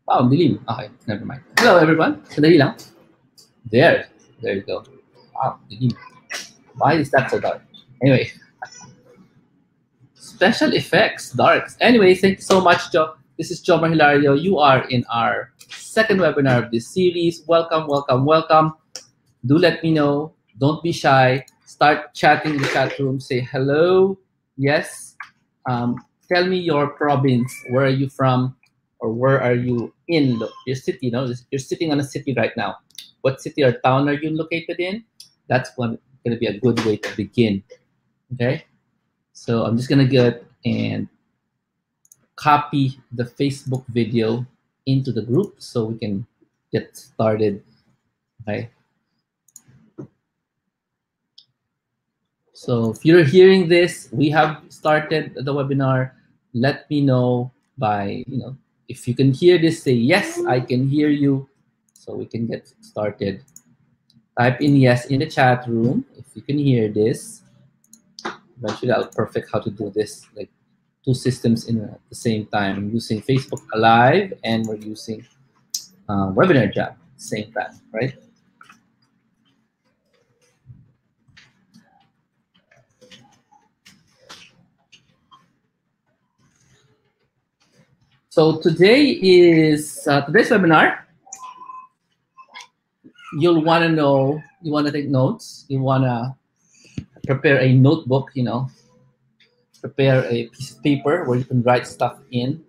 Wow, dilim. Okay, never mind. Hello, everyone. Sandali lang. There you go. Wow, dilim. Why is that so dark? Anyway, special effects, darks. Anyway, thank you so much, Joe. This is Joe Hilario. You are in our second webinar of this series. Welcome, welcome, welcome. Do let me know. Don't be shy. Start chatting in the chat room. Say hello. Yes. Tell me your province. Where are you from? Or where are you in your city? You know, you're sitting on a city right now. What city or town are you located in? That's going to be a good way to begin. Okay. So I'm just going to get and copy the Facebook video into the group so we can get started. Okay. So if you're hearing this, we have started the webinar. Let me know by, if you can hear this, say, yes, I can hear you. So we can get started. Type in yes in the chat room if you can hear this. Eventually I'll perfect how to do this, like 2 systems at the same time. I'm using Facebook Live and we're using Webinar Jam at the same time, right? So today is today's webinar. You'll want to know, you want to take notes, you want to prepare a notebook, prepare a piece of paper where you can write stuff in,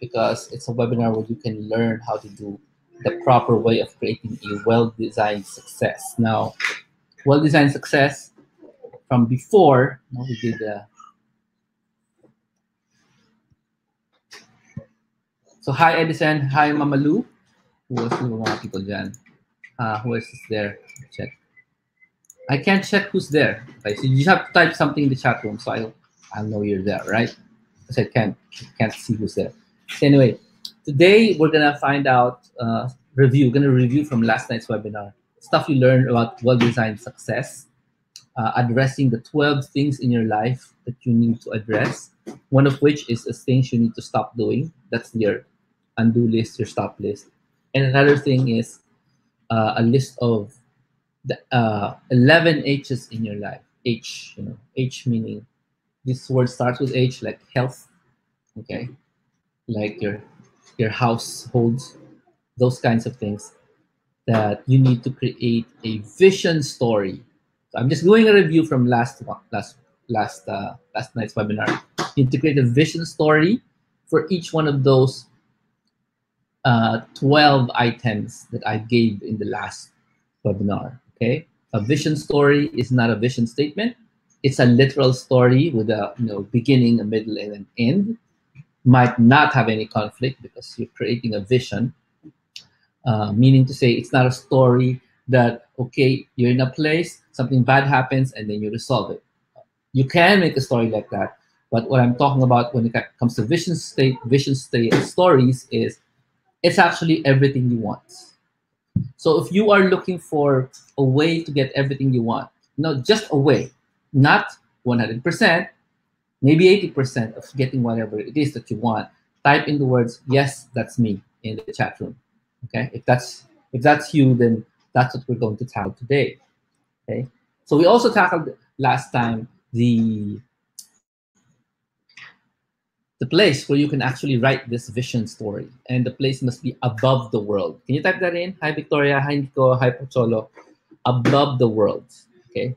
because it's a webinar where you can learn how to do the proper way of creating a well-designed success. Now, well-designed success from before, we did so hi Edison, hi Mamalu. Who else yung mga people dyan? Who else is there? Check. I can't check who's there. Okay, so you just have to type something in the chat room so I'll know you're there, right? Because I can't see who's there. So anyway, today we're gonna find out we're gonna review from last night's webinar stuff you learned about well-designed success, addressing the 12 things in your life that you need to address. One of which is the things you need to stop doing. That's your undo list, your stop list. And another thing is a list of the 11 H's in your life. H, H meaning this word starts with H, like health, okay, like your households, those kinds of things that you need to create a vision story. So I'm just doing a review from last night's webinar. You need to create a vision story for each one of those 12 items that I gave in the last webinar. Okay, a vision story is not a vision statement. It's a literal story with a beginning, a middle, and an end. Might not have any conflict because you're creating a vision. Meaning to say, it's not a story that, okay, you're in a place, something bad happens, and then you resolve it. You can make a story like that, but what I'm talking about when it comes to vision state stories is it's actually everything you want. So if you are looking for a way to get everything you want, just a way, not 100%, maybe 80% of getting whatever it is that you want, type in the words, yes, that's me, in the chat room. Okay, if that's you, then that's what we're going to tackle today. Okay, so we also tackled last time the place where you can actually write this vision story, and the place must be above the world. Can you type that in? Hi Victoria, hi Nico, hi Pocholo. Above the world. Okay,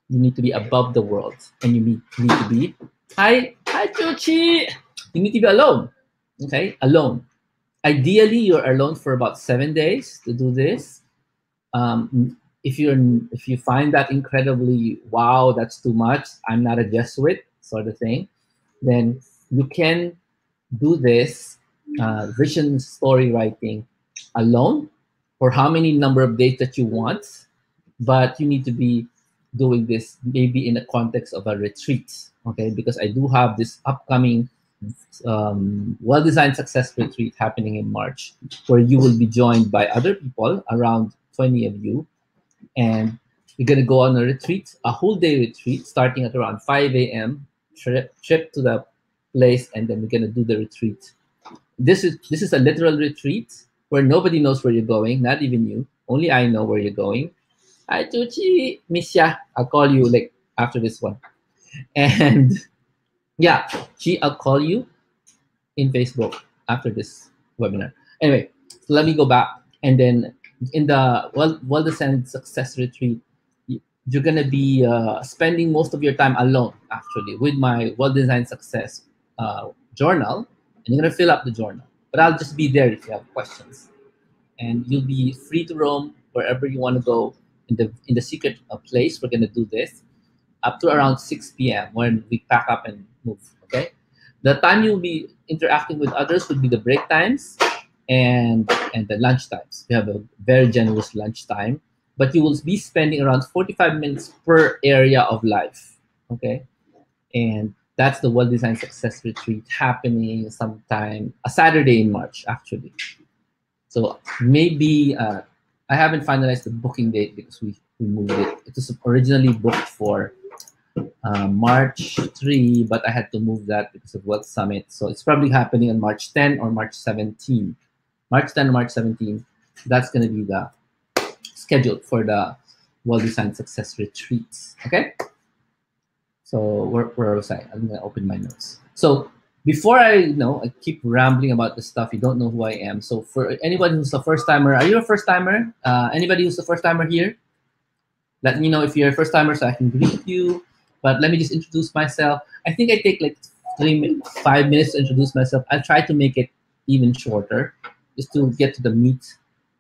you need to be above the world, and you need to be hi Chuchi. You need to be alone. Okay, alone. Ideally, you're alone for about 7 days to do this. If you find that incredibly, wow, that's too much, I'm not a Jesuit sort of thing, then you can do this vision story writing alone for how many number of days that you want, but you need to be doing this maybe in the context of a retreat, okay? Because I do have this upcoming well-designed success retreat happening in March, where you will be joined by other people, around 20 of you, and you're gonna go on a retreat, a whole day retreat, starting at around 5 a.m. Trip to the place, and then we're gonna do the retreat This is a literal retreat where nobody knows where you're going, not even you. Only I know where you're going. Hi, Chuchi, Misha. I'll call you like after this one. And yeah, I'll call you in Facebook after this webinar. Anyway, so let me go back. And then in the well-designed success retreat, you're gonna be spending most of your time alone, actually, with my well-designed success journal, and you're gonna fill up the journal. But I'll just be there if you have questions, and you'll be free to roam wherever you want to go in the secret place. We're gonna do this up to around 6 p.m. when we pack up and move. Okay, the time you'll be interacting with others would be the break times and the lunch times. We have a very generous lunch time, but you will be spending around 45 minutes per area of life. Okay, and that's the well-designed success retreat happening sometime a Saturday in March, actually. So maybe I haven't finalized the booking date because we moved it. It was originally booked for March 3, but I had to move that because of Wealth Summit. So it's probably happening on March 10 or March 17. March 10 or March 17. That's going to be the schedule for the well-designed success retreats. Okay. So where was I? I'm going to open my notes. So before I keep rambling about the stuff, you don't know who I am. So for anybody who's a first timer, are you a first timer? Anybody who's a first timer here? Let me know if you're a first timer so I can greet you. But let me just introduce myself. I think I take like 5 minutes to introduce myself. I'll try to make it even shorter, just to get to the meat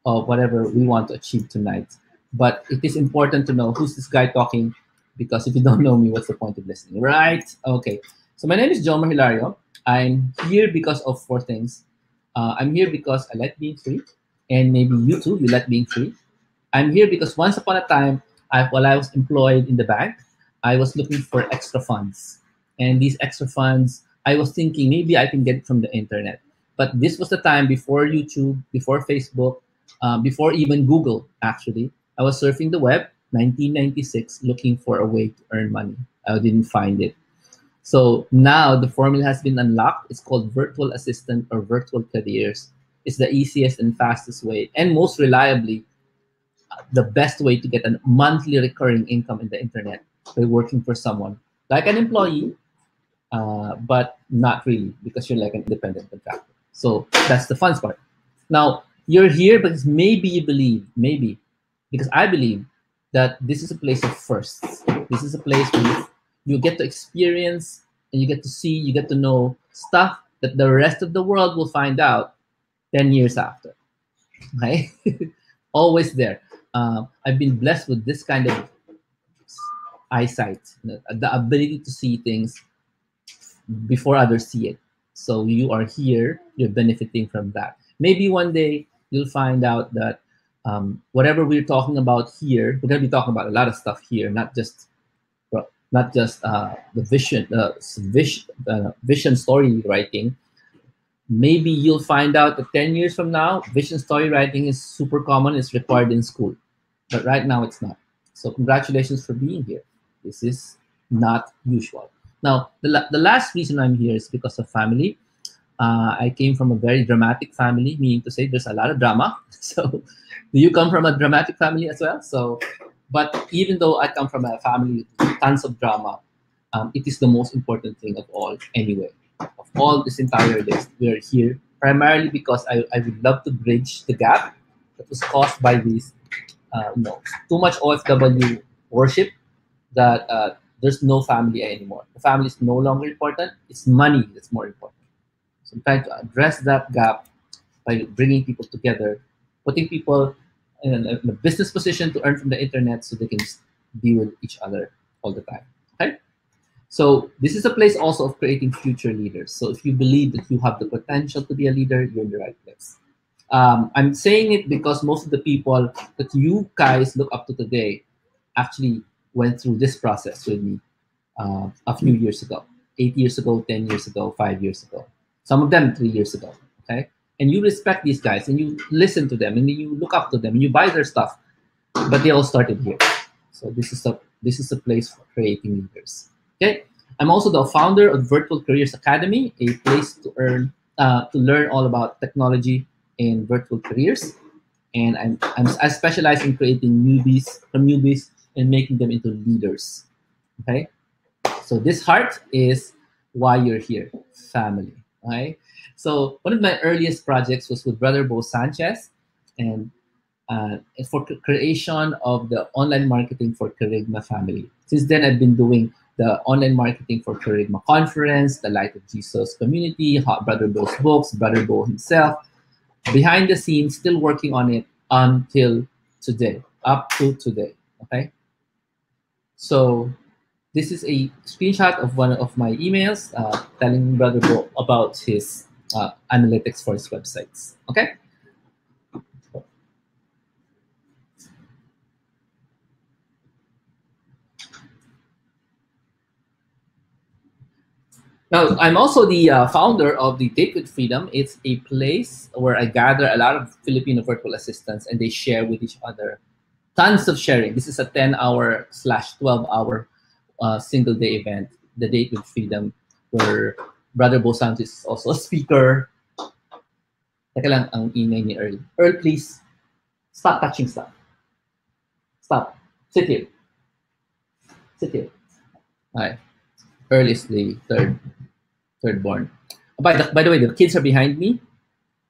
of whatever we want to achieve tonight. But it is important to know who's this guy talking, because if you don't know me, what's the point of listening, right? Okay, so my name is Jomar Hilario. I'm here because of 4 things. I'm here because I like being free, and maybe you too, you like being free. I'm here because once upon a time, while I was employed in the bank, I was looking for extra funds. And these extra funds, I was thinking maybe I can get it from the internet. But this was the time before YouTube, before Facebook, before even Google, actually. I was surfing the web, 1996, looking for a way to earn money. I didn't find it. So now the formula has been unlocked. It's called virtual assistant or virtual careers. It's the easiest and fastest way, and most reliably, the best way to get a monthly recurring income in the internet by working for someone like an employee, but not really, because you're like an independent contractor. So that's the fun part. Now, you're here because maybe you believe, because I believe that this is a place of firsts. This is a place where you get to experience and you get to see, you get to know stuff that the rest of the world will find out 10 years after. Okay? Always there. I've been blessed with this kind of eyesight, the ability to see things before others see it. So you are here, you're benefiting from that. Maybe one day you'll find out that whatever we're talking about here, we're going to be talking about a lot of stuff here, not just the vision story writing. Maybe you'll find out that 10 years from now, vision story writing is super common, it's required in school. But right now it's not. So congratulations for being here. This is not usual. Now, the last reason I'm here is because of family. I came from a very dramatic family, meaning to say there's a lot of drama. So do you come from a dramatic family as well? So, but even though I come from a family with tons of drama, it is the most important thing of all anyway. Of all this entire list, we are here primarily because I would love to bridge the gap that was caused by these too much OFW worship, that there's no family anymore. The family is no longer important. It's money that's more important. So I'm trying to address that gap by bringing people together, putting people in a business position to earn from the internet so they can be with each other all the time. Okay? So this is a place also of creating future leaders. So if you believe that you have the potential to be a leader, you're in the right place. I'm saying it because most of the people that you guys look up to today actually went through this process with me a few years ago, 8 years ago, 10 years ago, 5 years ago, some of them 3 years ago, okay? And you respect these guys and you listen to them and you look up to them and you buy their stuff, but they all started here. So this is a place for creating leaders, okay? I'm also the founder of Virtual Careers Academy, a place to earn to learn all about technology in virtual careers, and I specialize in creating newbies and making them into leaders. Okay, so this heart is why you're here, family. Okay, so one of my earliest projects was with Brother Bo Sanchez, and for creation of the online marketing for Kerygma family. Since then, I've been doing the online marketing for Kerygma Conference, the Light of Jesus community, Hot Brother Bo's books, Brother Bo himself. Behind the scenes, still working on it until today, up to today. Okay. So this is a screenshot of one of my emails telling Brother Bo about his analytics for his websites. Okay. Now, I'm also the founder of the Date with Freedom. It's a place where I gather a lot of Filipino virtual assistants and they share with each other. Tons of sharing. This is a 10-hour slash 12-hour single day event, the Date with Freedom, where Brother Bo Santos is also a speaker. Teka lang, ang ingay ni Earl. Earl, please. Stop touching stuff. Stop. Sit here. Sit here. All right. Earl is the third born. By the way, the kids are behind me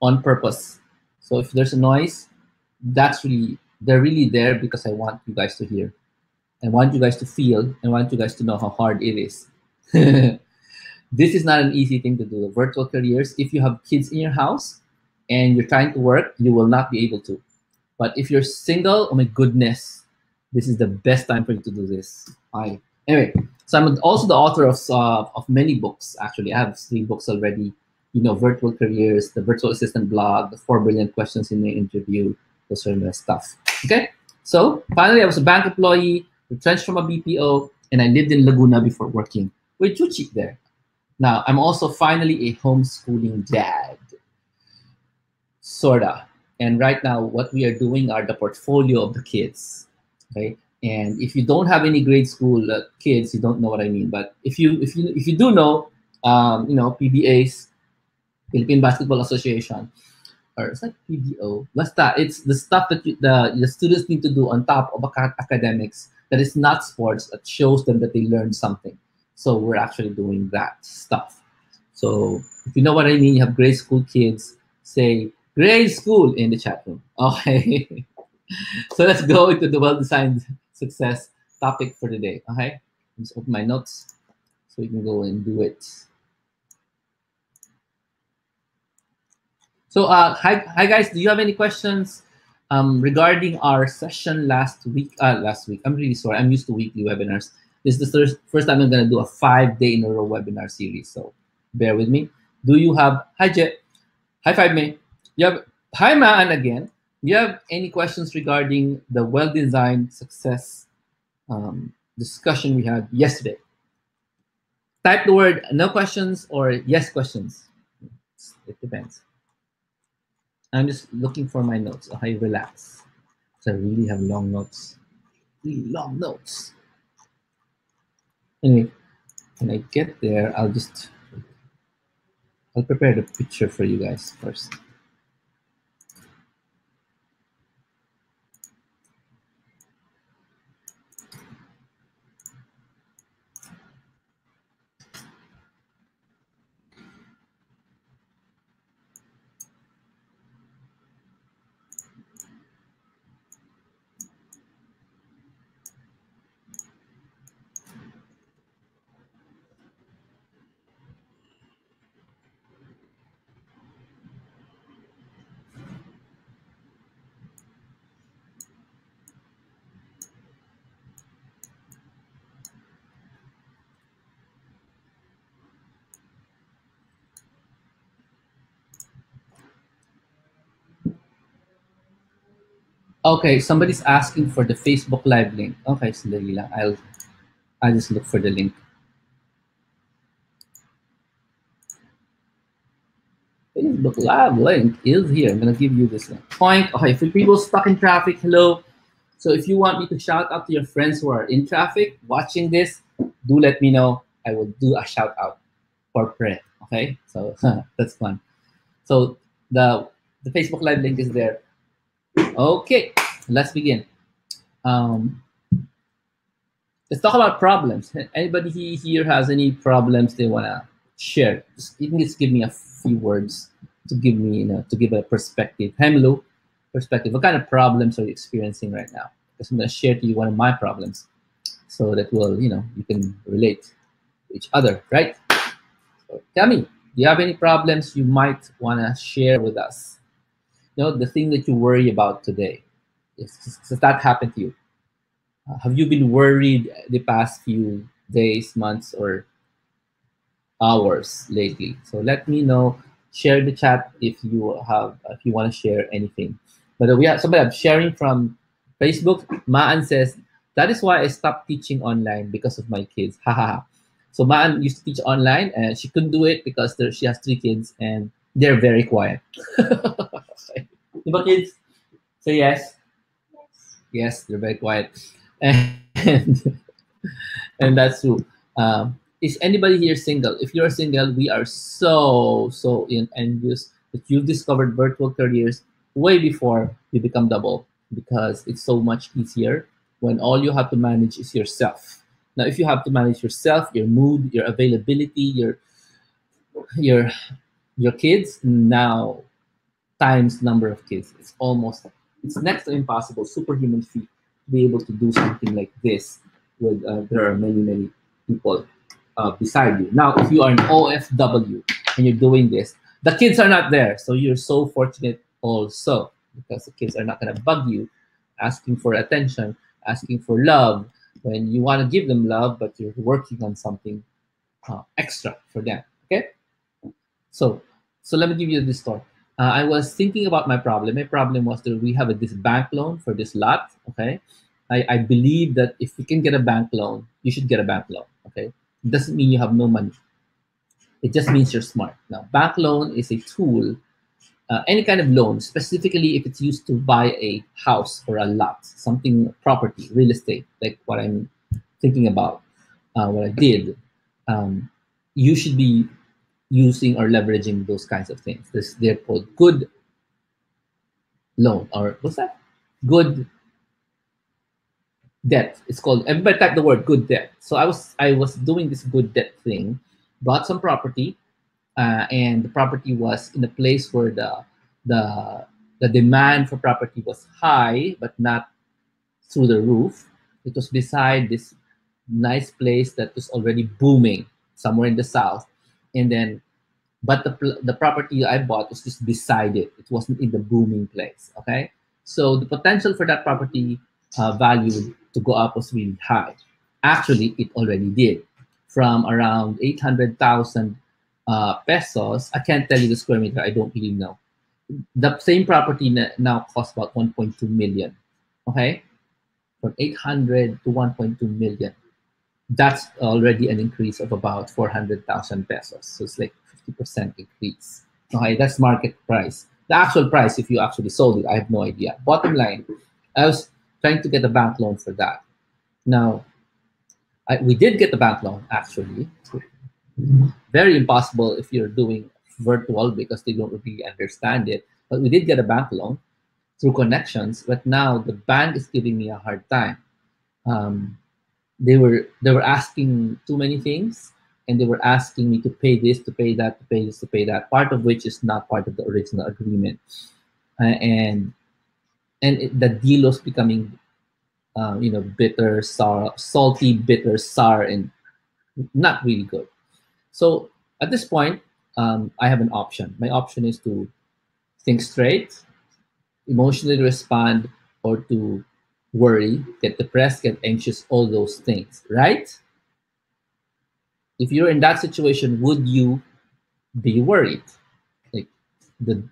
on purpose. So if there's a noise, they're really there because I want you guys to hear. I want you guys to feel. I want you guys to know how hard it is. This is not an easy thing to do. Virtual careers, if you have kids in your house and you're trying to work, you will not be able to. But if you're single, oh my goodness, this is the best time for you to do this. Anyway, so I'm also the author of many books. Actually, I have 3 books already. You know, Virtual Careers, the Virtual Assistant blog, the 4 Brilliant Questions in the Interview, those sort of stuff. Okay, so finally, I was a bank employee, retrenched from a BPO, and I lived in Laguna before working with Chuchi there. Now, I'm also finally a homeschooling dad, sorta. And right now, what we are doing are the portfolio of the kids. Okay. And if you don't have any grade school kids, you don't know what I mean. But if you do know, you know, PBAs, Philippine Basketball Association, or it's like PBO. Basta, it's the stuff that the students need to do on top of academics that is not sports, that shows them that they learned something. So we're actually doing that stuff. So if you know what I mean, you have grade school kids, say grade school in the chat room. Okay. So let's go into the well-designed success topic for the day. Okay, just open my notes so we can go and do it. So hi guys, do you have any questions regarding our session last week? I'm really sorry, I'm used to weekly webinars. This is the first time I'm going to do a 5-day in a row webinar series, so bear with me. Do you have, hi Jet, high five me. You have, hi Man again. Do you have any questions regarding the well-designed success discussion we had yesterday? Type the word no questions or yes questions. It depends. I'm just looking for my notes. Okay, relax. So I really have long notes. Really long notes. Anyway, when I get there, I'll prepare the picture for you guys first. Okay, somebody's asking for the Facebook Live link. Okay, so I'll just look for the link. Facebook Live link is here. I'm gonna give you this link. Point. Okay, for people stuck in traffic, hello. So if you want me to shout out to your friends who are in traffic watching this, do let me know. I will do a shout out for prayer. Okay, so that's fun. So the Facebook Live link is there. Okay, let's begin. Um, let's talk about problems. Anybody here has any problems they wanna share? You can just give me a few words to give me, to give a perspective. Hemlu, perspective. What kind of problems are you experiencing right now? Because I'm gonna share to you one of my problems, so that will, you can relate to each other, right? So tell me, do you have any problems you might wanna share with us? The thing that you worry about today. Does that happen to you? Have you been worried the past few days, months, or hours lately? So let me know. Share the chat if you want to share anything. But we have somebody sharing from Facebook. Maan says that is why I stopped teaching online because of my kids. Ha ha ha. So Maan used to teach online and she couldn't do it because she has 3 kids and they're very quiet. Diba kids? Say yes. Yes, they're very quiet. And and that's true. Is anybody here single? If you're single, we are so envious that you've discovered virtual careers way before you become double, because it's so much easier when all you have to manage is yourself. Now, if you have to manage yourself, your mood, your availability, your your kids, now times number of kids, it's next to impossible, superhuman feat to be able to do something like this with there are many people beside you. Now, if you are an OFW and you're doing this, the kids are not there, so you're so fortunate also, because the kids are not going to bug you, asking for attention, asking for love when you want to give them love, but you're working on something extra for them. Okay, so let me give you this story. I was thinking about my problem. My problem was that we have this bank loan for this lot. Okay, I believe that if you can get a bank loan, you should get a bank loan. Okay, it doesn't mean you have no money. It just means you're smart. Now, bank loan is a tool, any kind of loan, specifically if it's used to buy a house or a lot, something property, real estate, like what I'm thinking about, what I did. You should be using or leveraging those kinds of things. They're called good loan, or what's that? Good debt. It's called. Everybody type the word good debt. So I was doing this good debt thing, bought some property, and the property was in a place where the the demand for property was high, but not through the roof. It was beside this nice place that was already booming somewhere in the south, and then but the property I bought was just beside it. It wasn't in the booming place. Okay, so the potential for that property value to go up was really high. Actually, it already did, from around 800,000 pesos. I can't tell you the square meter. I don't really know. The same property now costs about 1.2 million. Okay, from 800 to 1.2 million. That's already an increase of about 400,000 pesos. So it's like 50% increase. Okay, that's market price. The actual price, if you actually sold it, I have no idea. Bottom line, I was trying to get a bank loan for that. Now, we did get the bank loan, actually. Very impossible if you're doing virtual because they don't really understand it. But we did get a bank loan through connections. But now the bank is giving me a hard time. They were asking too many things, and they were asking me to pay this, to pay that, to pay this, to pay that, part of which is not part of the original agreement. And the deal was becoming bitter, sour, salty, bitter, sour, and not really good. So at this point, I have an option. My option is to think straight, emotionally respond, or to worry, get depressed, get anxious, all those things, right? If you're in that situation, would you be worried? Like the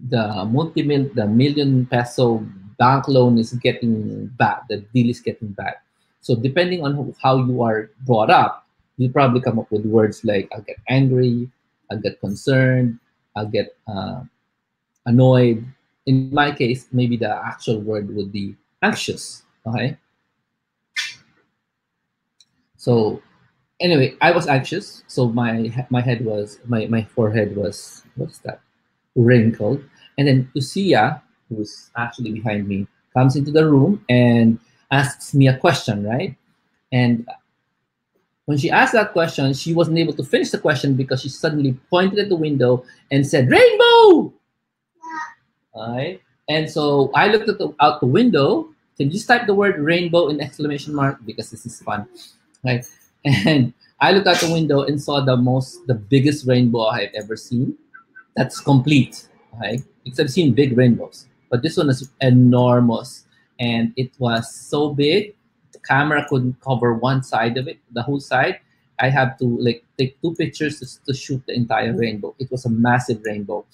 the million peso bank loan is getting bad, the deal is getting bad. So depending on how you are brought up, you'll probably come up with words like I'll get angry, I'll get concerned, I'll get annoyed. In my case, maybe the actual word would be anxious. Okay. So anyway, I was anxious. So my head was my forehead was, what's that? wrinkled. And then Lucia, who's actually behind me, comes into the room and asks me a question, right? And when she asked that question, she wasn't able to finish the question because she suddenly pointed at the window and said, "Rainbow!" All right. And so I looked out the window. Can you just type the word rainbow in exclamation mark? Because this is fun. Right. And I looked out the window and saw the biggest rainbow I have ever seen. That's complete. Okay. Because I've seen big rainbows. But this one is enormous. And it was so big, the camera couldn't cover one side of it, the whole side. I had to like take two pictures to shoot the entire rainbow. It was a massive rainbow.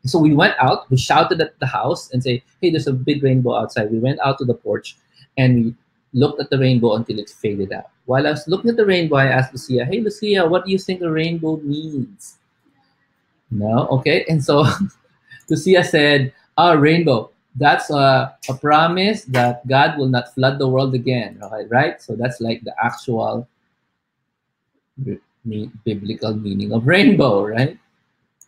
So we went out, we shouted at the house and say, "Hey, there's a big rainbow outside." We went out to the porch and we looked at the rainbow until it faded out. While I was looking at the rainbow, I asked Lucia, "Hey, Lucia, what do you think a rainbow means?" No, okay. And so Lucia said, "Oh, rainbow, that's a promise that God will not flood the world again." Okay, right? So that's like the actual biblical meaning of rainbow, right?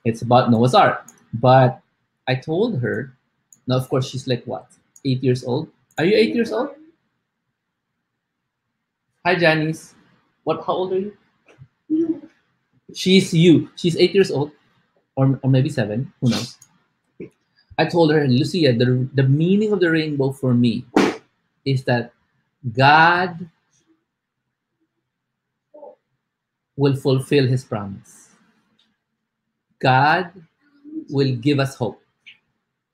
It's about Noah's Ark. But I told her, now of course she's like what, 8 years old? Are you 8 years old? Hi Janice. What? How old are you? She's you. She's 8 years old, or maybe seven. Who knows? I told her, Lucia, the meaning of the rainbow for me is that God will fulfill His promise. God will give us hope.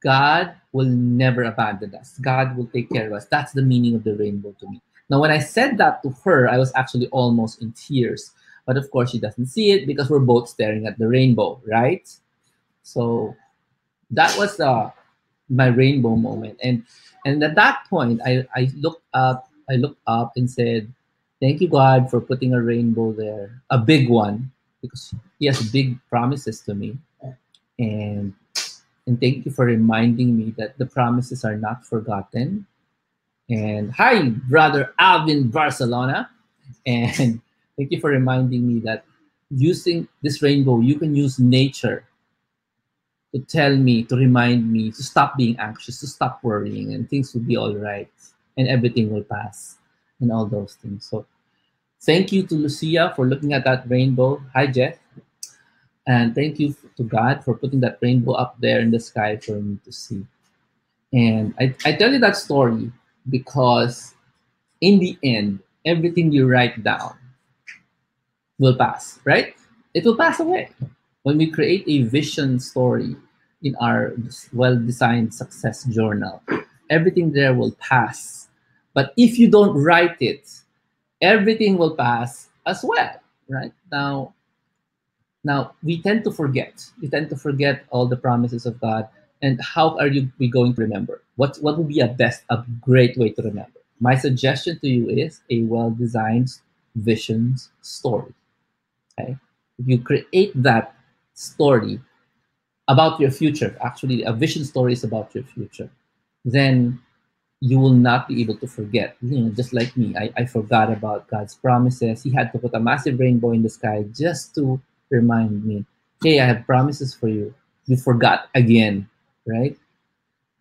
God will never abandon us. God will take care of us. That's the meaning of the rainbow to me. Now, when I said that to her, I was actually almost in tears. But of course, she doesn't see it because we're both staring at the rainbow, right? So that was my rainbow moment. And at that point, I looked up. I looked up and said, "Thank you, God, for putting a rainbow there, a big one, because He has big promises to me." And thank you for reminding me that the promises are not forgotten. And hi, brother Alvin Barcelona. And thank you for reminding me that using this rainbow, you can use nature to tell me, to remind me to stop being anxious, to stop worrying, and things will be all right, and everything will pass, and all those things. So thank you to Lucia for looking at that rainbow. Hi, Jeff. And thank you to God for putting that rainbow up there in the sky for me to see. And I tell you that story because in the end, everything you write down will pass, right? It will pass away. When we create a vision story in our well-designed success journal, everything there will pass. But if you don't write it, everything will pass as well, right? Now we tend to forget. We tend to forget all the promises of God. And how are we going to remember? What would be a great way to remember? My suggestion to you is a well-designed visions story. Okay, if you create that story about your future, actually a vision story is about your future, then you will not be able to forget. Just like me, I forgot about God's promises. He had to put a massive rainbow in the sky just to remind me, hey, I have promises for you. You forgot again, right?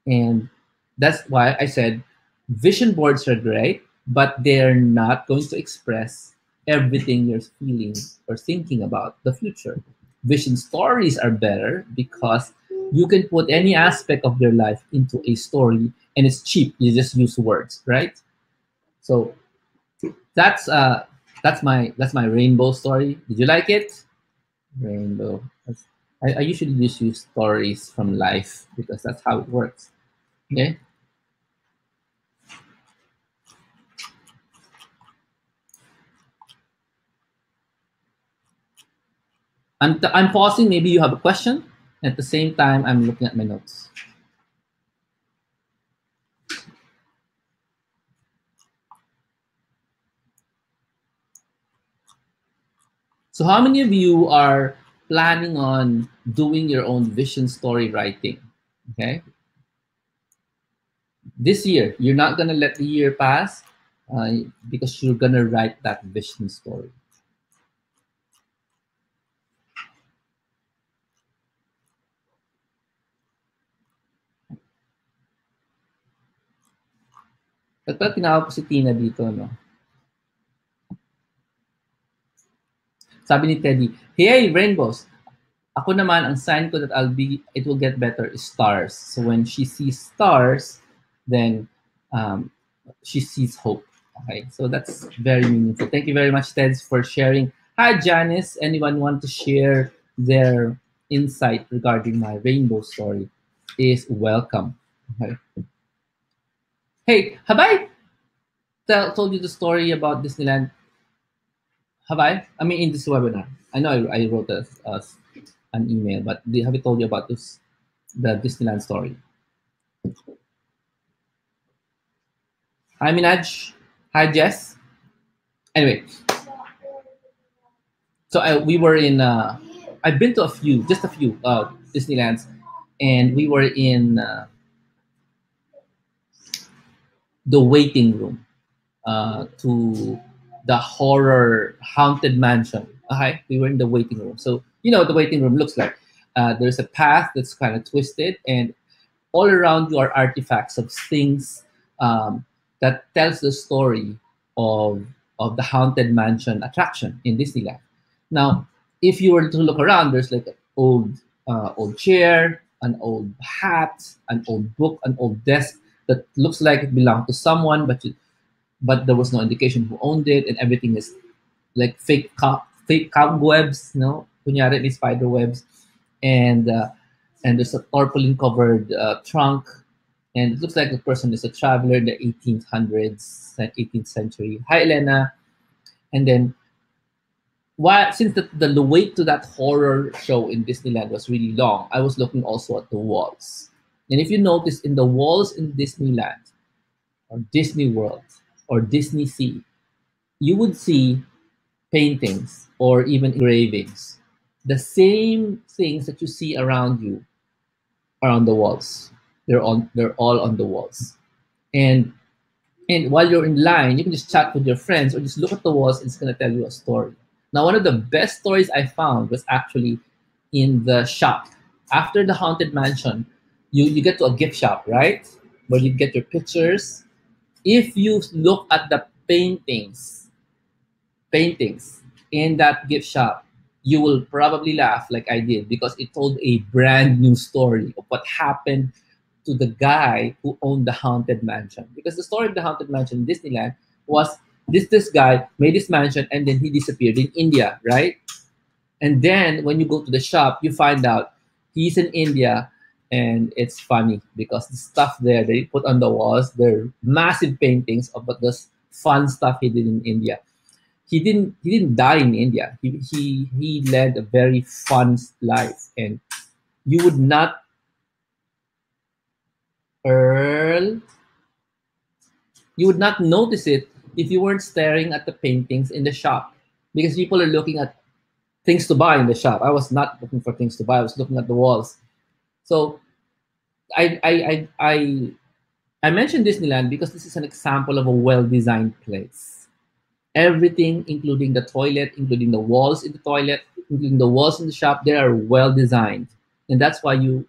And that's why I said vision boards are great, but they're not going to express everything you're feeling or thinking about the future. Vision stories are better because you can put any aspect of your life into a story and it's cheap. You just use words, right? So that's that's my rainbow story. Did you like it? Rainbow. I usually just use stories from life because that's how it works. Okay. I'm pausing. Maybe you have a question. At the same time, I'm looking at my notes. So how many of you are planning on doing your own vision story writing? Okay. This year, you're not going to let the year pass because you're going to write that vision story. At pala tinawag ko si Tina dito, no? Sabi ni Teddy, hey, rainbows. Ako naman, ang sign ko that it will get better is stars. So when she sees stars, then um, she sees hope. Okay, so that's very meaningful. Thank you very much, Ted, for sharing. Hi, Janice. Anyone want to share their insight regarding my rainbow story is welcome. Okay. Hey, have I told you the story about Disneyland? Have I? I mean, in this webinar. I know I wrote an email, but have I told you about the Disneyland story? Hi, Minaj. Hi, Jess. Anyway, so we were in. I've been to just a few Disneylands, and we were in the waiting room to the horror haunted mansion. Okay, we were in the waiting room. So you know what the waiting room looks like. There's a path that's kind of twisted, and all around you are artifacts of things that tells the story of the haunted mansion attraction in Disneyland. Now, if you were to look around, there's like an old chair, an old hat, an old book, an old desk that looks like it belonged to someone, but there was no indication who owned it, and everything is like fake cobwebs, no, kunyari may spider webs, and there's a tarpaulin covered trunk, and it looks like the person is a traveler in the 1800s, 18th century. Hi, Elena. And then, since the wait to that horror show in Disneyland was really long, I was looking also at the walls. And if you notice, in the walls in Disneyland, or Disney World, or Disney Sea, you would see paintings or even engravings. The same things that you see around you are on the walls. They're all on the walls. And while you're in line, you can just chat with your friends or just look at the walls and it's gonna tell you a story. Now, one of the best stories I found was actually in the shop. After the Haunted Mansion, you get to a gift shop, right? Where you get your pictures. If you look at the paintings in that gift shop, you will probably laugh like I did, because it told a brand new story of what happened to the guy who owned the Haunted Mansion. Because the story of the Haunted Mansion in Disneyland was this guy made this mansion and then he disappeared in India, right? And then when you go to the shop, you find out he's in India, and it's funny because the stuff there they put on the walls, they're massive paintings of this fun stuff he did in India. He didn't die in India. He led a very fun life, and you would not, Earl, you would not notice it if you weren't staring at the paintings in the shop, because people are looking at things to buy in the shop. I was not looking for things to buy. I was looking at the walls. So I mentioned Disneyland because this is an example of a well-designed place. Everything, including the toilet, including the walls in the toilet, including the walls in the shop, they are well-designed. And that's why you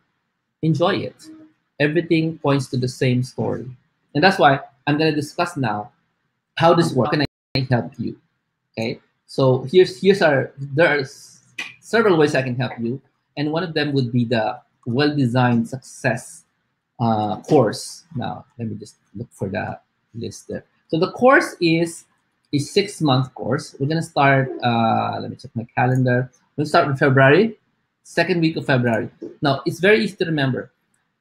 enjoy it. Everything points to the same story. And that's why I'm going to discuss now how this works. How can I help you? Okay. So there are several ways I can help you. And one of them would be the well-designed success course. Now, let me just look for the list there. So the course is a 6-month course. We're going to start, let me check my calendar. We'll start in February, second week of February. Now, it's very easy to remember.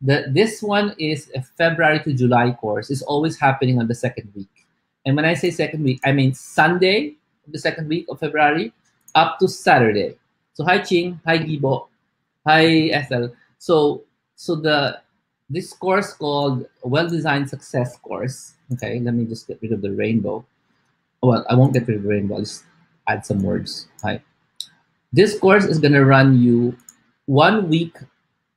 This one is a February to July course. It's always happening on the second week. And when I say second week, I mean Sunday, the second week of February, up to Saturday. So hi Ching, hi Gibo, hi Ethel. So this course called Well-Designed Success Course. Okay, let me just get rid of the rainbow. Well, I won't get rid of the rainbow. I'll just add some words. Hi. This course is gonna run you 1 week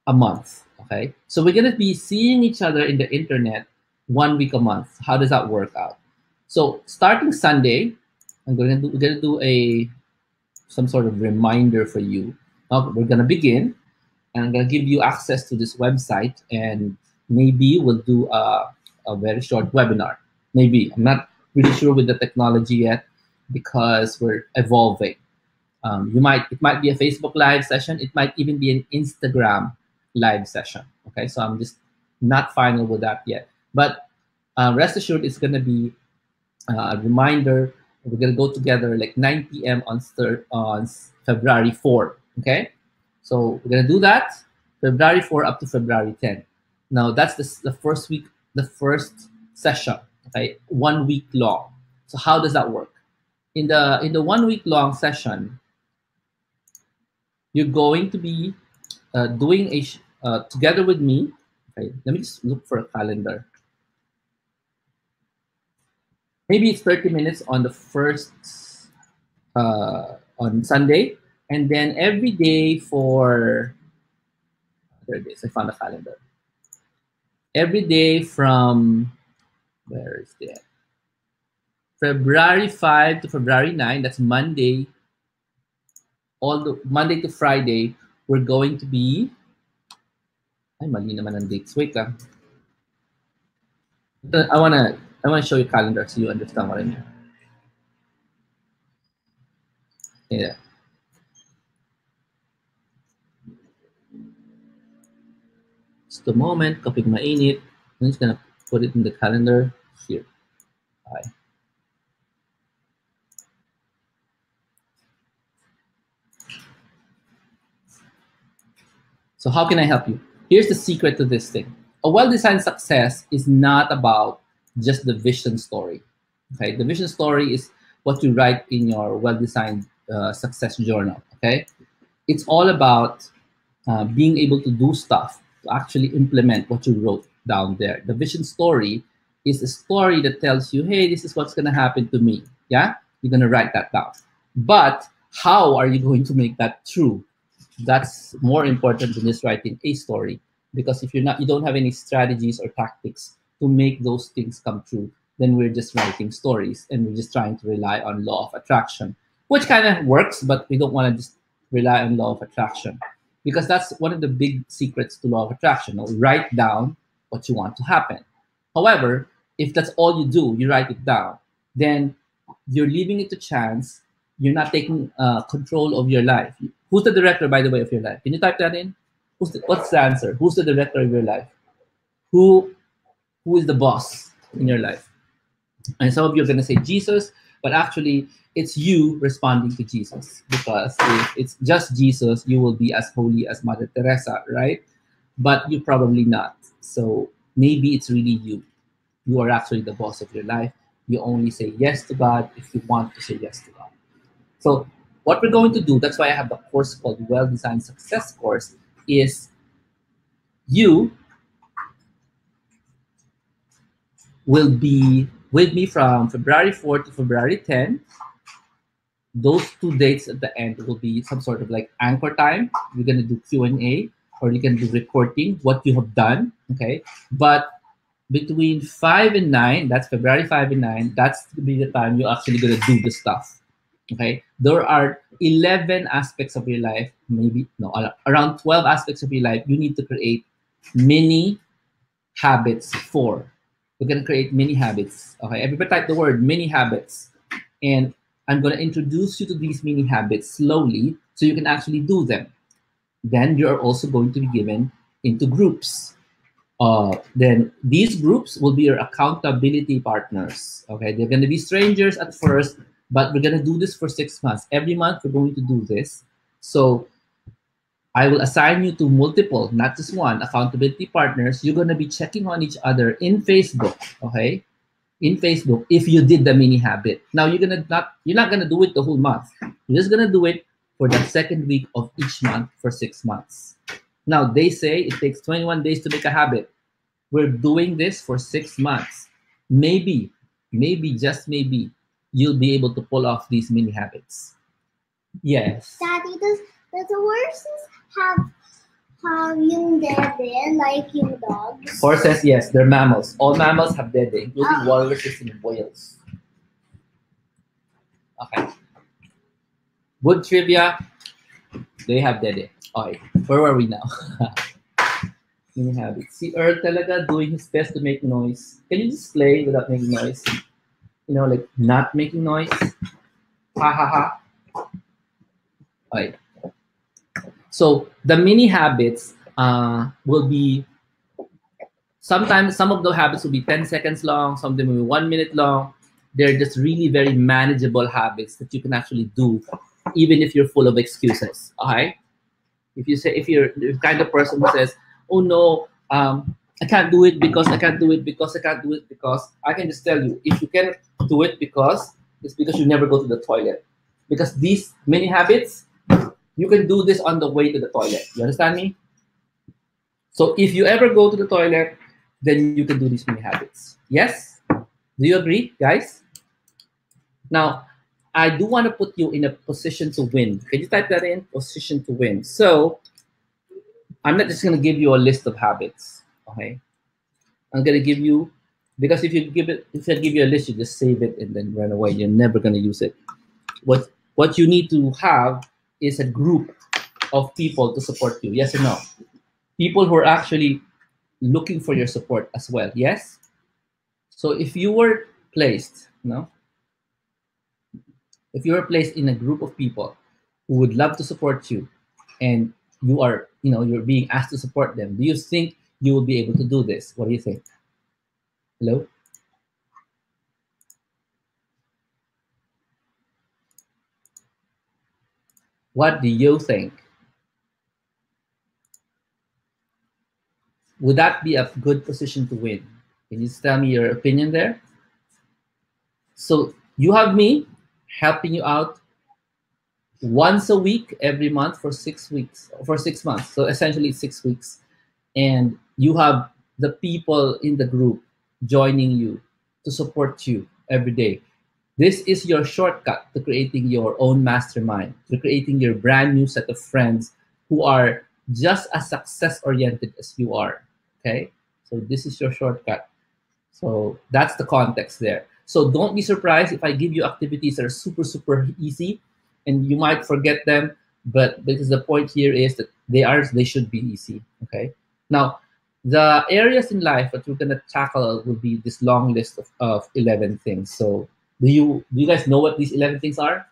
a month. Okay, so we're gonna be seeing each other in the internet 1 week a month. How does that work out? So starting Sunday, we're gonna do some sort of reminder for you. Now we're gonna begin, and I'm gonna give you access to this website, and maybe we'll do a very short webinar. Maybe. I'm not really sure with the technology yet because we're evolving. It might be a Facebook live session. It might even be an Instagram live session. Okay, so I'm just not final with that yet. But rest assured, it's going to be a reminder. We're going to go together like 9 p.m. on February 4. Okay, so we're going to do that February 4 up to February 10. Now that's the first week, the first session. Okay, 1 week long. So how does that work? In the 1 week long session, you're going to be doing together with me. Okay, let me just look for a calendar. Maybe it's 30 minutes on the first on Sunday, and then every day for there it is. I found a calendar. Every day from where is that? February 5 to February 9. That's Monday. All the Monday to Friday, we're going to be. Ay, mali naman ang dates. Wait lang. I wanna show you calendar so you understand what I mean. Yeah. Just a moment, kapag mainit. I'm just gonna put it in the calendar here. Bye. So how can I help you? Here's the secret to this thing. A well-designed success is not about just the vision story. Okay, the vision story is what you write in your well-designed success journal. Okay, it's all about being able to do stuff to actually implement what you wrote down there. The vision story is a story that tells you, hey, this is what's going to happen to me. Yeah, you're going to write that down. But how are you going to make that true? That's more important than just writing a story, because if you don't have any strategies or tactics to make those things come true, then we're just writing stories and we're just trying to rely on law of attraction, which kind of works, but we don't want to just rely on law of attraction, because that's one of the big secrets to law of attraction. Write down what you want to happen. However, if that's all you do, you write it down, then you're leaving it to chance. You're not taking control of your life. Who's the director, by the way, of your life? Can you type that in? What's the answer? Who's the director of your life? Who is the boss in your life? And some of you are going to say Jesus, but actually it's you responding to Jesus, because if it's just Jesus, you will be as holy as Mother Teresa, right? But you're probably not. So maybe it's really you. You are actually the boss of your life. You only say yes to God if you want to say yes to God. So what we're going to do, that's why I have the course called Well-Designed Success Course, is you will be with me from February 4 to February 10. Those 2 dates at the end will be some sort of like anchor time. You're going to do Q&A, or you can do reporting what you have done, okay? But between 5 and 9, that's February 5 and 9, that's to be the time you're actually going to do the stuff, okay? There are 11 aspects of your life, around 12 aspects of your life you need to create mini habits for. We're going to create mini habits, okay? Everybody type the word mini habits, and I'm going to introduce you to these mini habits slowly so you can actually do them. Then you're also going to be given into groups. Then these groups will be your accountability partners. Okay, they're going to be strangers at first, but we're going to do this for 6 months. Every month we're going to do this. So I will assign you to multiple, not just one, accountability partners. You're going to be checking on each other in Facebook. Okay, in Facebook, if you did the mini habit. Now you're not gonna do it the whole month. You're just gonna do it for the second week of each month for 6 months. Now they say it takes 21 days to make a habit. We're doing this for 6 months. Maybe, just maybe, you'll be able to pull off these mini habits. Yes. Daddy, does the horses have yung dede like yung dogs? Horses, yes, they're mammals. All mammals have dede, including walruses and whales. Okay. Good trivia. They have dede. Okay, where were we now? Mini habits. See Earl talaga doing his best to make noise. Can you just play without making noise? You know, like not making noise. Ha ha ha. Okay. So the mini habits will be, sometimes some of the habits will be 10 seconds long, some of them will be 1 minute long. They're just really very manageable habits that you can actually do, even if you're full of excuses. Okay. If you're the kind of person who says, "Oh no, I can't do it because I can't do it because I can't do it because," I can just tell you, if you can't do it because, it's because you never go to the toilet. Because these many habits, you can do this on the way to the toilet. You understand me? So if you ever go to the toilet, then you can do these many habits. Yes? Do you agree, guys? Now, I do want to put you in a position to win. Can you type that in? Position to win. So I'm not just going to give you a list of habits. Okay. I'm going to give you, because if I give you a list, you just save it and then run away. You're never going to use it. What you need to have is a group of people to support you. Yes or no? People who are actually looking for your support as well. Yes? So if you were placed, if you were placed in a group of people who would love to support you, and you are, you're being asked to support them, do you think you will be able to do this? What do you think? Hello? What do you think? Would that be a good position to win? Can you tell me your opinion there? So you have me helping you out once a week, every month for 6 weeks, for 6 months. So essentially 6 weeks. And you have the people in the group joining you to support you every day. This is your shortcut to creating your own mastermind, to creating your brand new set of friends who are just as success-oriented as you are, okay? So this is your shortcut. So that's the context there. So don't be surprised if I give you activities that are super, super easy and you might forget them, but because the point here is that they should be easy, okay? Now, the areas in life that we're gonna tackle will be this long list of 11 things. So do you guys know what these 11 things are?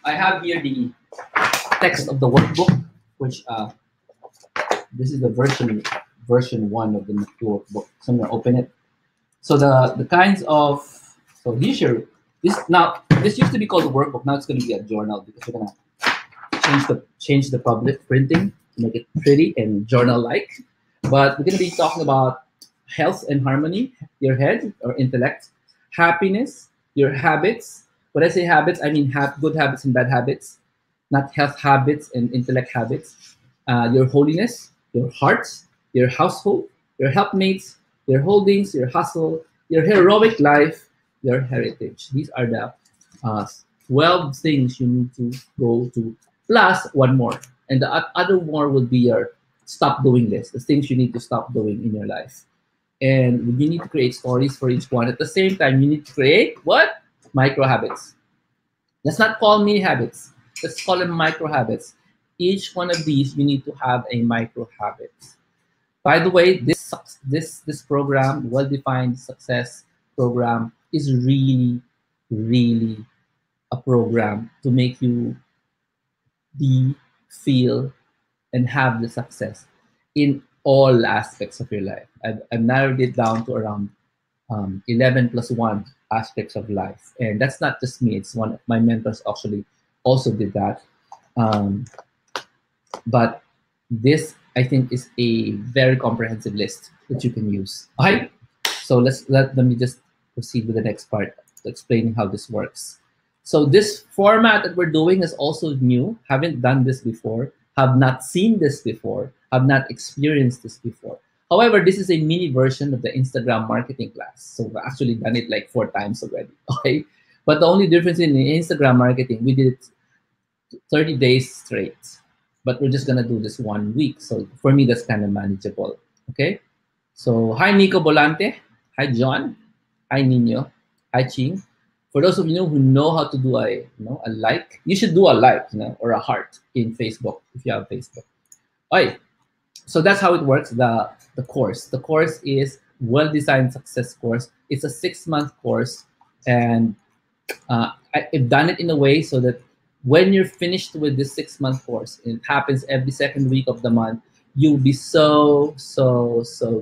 I have here the text of the workbook, which this is the version 1 of the workbook. So I'm gonna open it. So the kinds of, so this used to be called a workbook. Now it's gonna be a journal because we're gonna change the public printing to make it pretty and journal-like. But we're gonna be talking about health and harmony, your head or intellect, happiness, your habits. When I say habits, I mean good habits and bad habits, not health habits and intellect habits. Your holiness, your heart, your household, your helpmates, your holdings, your hustle, your heroic life, your heritage. These are the 12 things you need to go to, plus one more. And the other more will be your stop doing list, the things you need to stop doing in your life. And you need to create stories for each one. At the same time, you need to create what? Micro habits. Let's not call mini habits. Let's call them micro habits. Each one of these, you need to have a micro habit. By the way, this program, well-defined success program, is really, really a program to make you be, feel, and have the success in all aspects of your life. I've narrowed it down to around 11 plus 1 aspects of life. And that's not just me. It's one of my mentors actually also did that. But this, I think, is a very comprehensive list that you can use. All right. So let me just proceed with the next part, explaining how this works. So this format that we're doing is also new. Haven't done this before, have not seen this before, have not experienced this before. However, this is a mini version of the Instagram marketing class. So we've actually done it like 4 times already, okay? But the only difference in the Instagram marketing, we did it 30 days straight. But we're just gonna do this 1 week. So for me, that's kind of manageable, okay? So hi, Nico Bolante. Hi, John. Hi, Nino. Hi, Ching. For those of you who know how to do a like, you should do a like, or a heart in Facebook if you have Facebook. All right. So that's how it works. The course. The course is well-designed success course. It's a 6-month course, and I've done it in a way so that when you're finished with this 6-month course, and it happens every second week of the month, you'll be so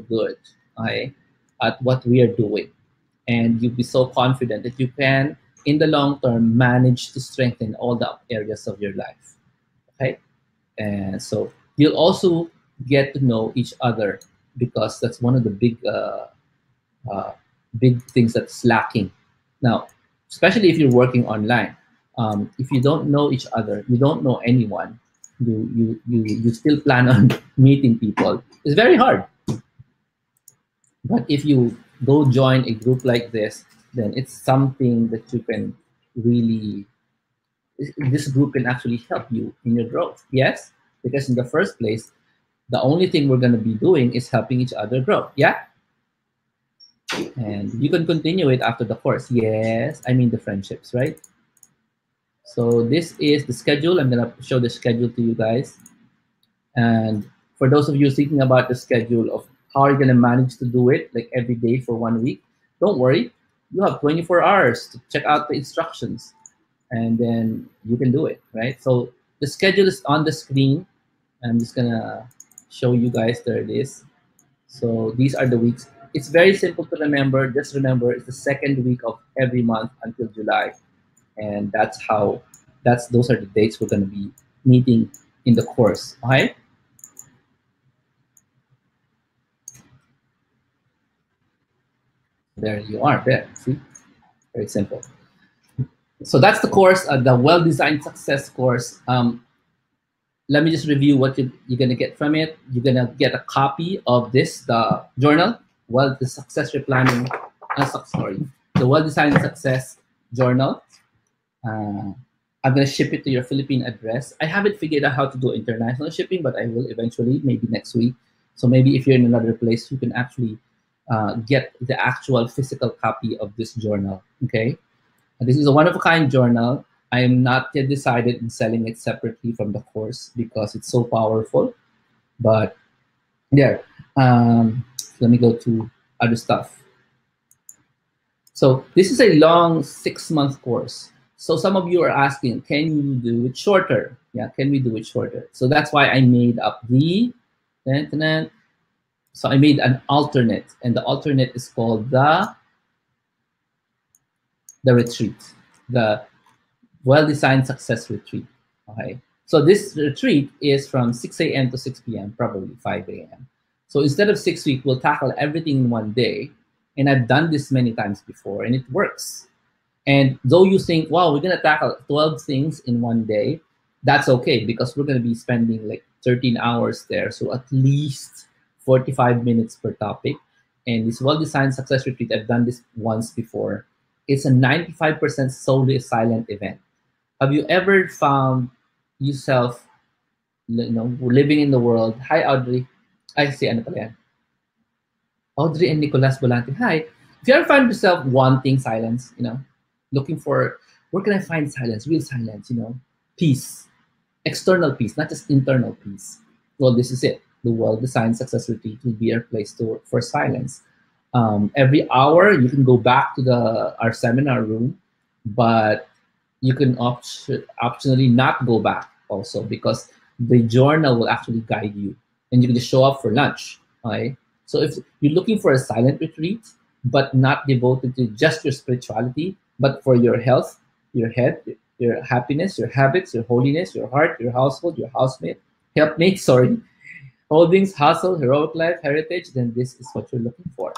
good, okay, at what we are doing, and you'll be so confident that you can, in the long term, manage to strengthen all the areas of your life. Okay, and so you'll also get to know each other, because that's one of the uh, big things that's lacking now, especially if you're working online. If you don't know each other, you don't know anyone, you still plan on meeting people, it's very hard. But if you go join a group like this, then it's something that you can really, this group can actually help you in your growth. Yes, because in the first place, the only thing we're going to be doing is helping each other grow. Yeah. And you can continue it after the course. Yes, I mean the friendships, right? So this is the schedule. I'm going to show the schedule to you guys. And for those of you thinking about the schedule of how you're going to manage to do it, like every day for 1 week, don't worry. You have 24 hours to check out the instructions, and then you can do it, right? So the schedule is on the screen. I'm just going to show you guys. There it is. So these are the weeks. It's very simple to remember. Just remember, it's the second week of every month until July, and those are the dates we're going to be meeting in the course. All right. There you are. There. See, very simple. So that's the course, the well-designed success course. Let me just review what you're going to get from it. You're going to get a copy of this, the journal, the success planning, the well-designed success journal. I'm going to ship it to your Philippine address. I haven't figured out how to do international shipping, but I will eventually, maybe next week. So maybe if you're in another place, you can actually get the actual physical copy of this journal, okay? And this is a one-of-a-kind journal. I am not yet decided in selling it separately from the course because it's so powerful. But there, let me go to other stuff. So this is a long 6-month course. So some of you are asking, can you do it shorter? Yeah, can we do it shorter? So that's why I made up so I made an alternate, and the alternate is called the retreat, the well-designed success retreat. Okay, so this retreat is from 6 a.m. to 6 p.m., probably 5 a.m. So instead of 6 weeks, we'll tackle everything in one day. And I've done this many times before, and it works. And though you think, wow, we're going to tackle 12 things in one day, that's okay, because we're going to be spending like 13 hours there. So at least 45 minutes per topic. And this well-designed success retreat, I've done this once before. It's a 95% solely silent event. Have you ever found yourself, living in the world? Hi, Audrey. I see, ano pala yan? Audrey and Nicolas Bolante. Hi. If you ever find yourself wanting silence, looking for, where can I find silence, real silence, peace, external peace, not just internal peace. Well, this is it. The well-designed success retreat will be your place for silence. Every hour, you can go back to our seminar room, but you can optionally not go back also, because the journal will actually guide you, and you can just show up for lunch. Okay? So if you're looking for a silent retreat, but not devoted to just your spirituality, but for your health, your head, your happiness, your habits, your holiness, your heart, your household, your helpmate, holdings, hustle, heroic life, heritage, then this is what you're looking for.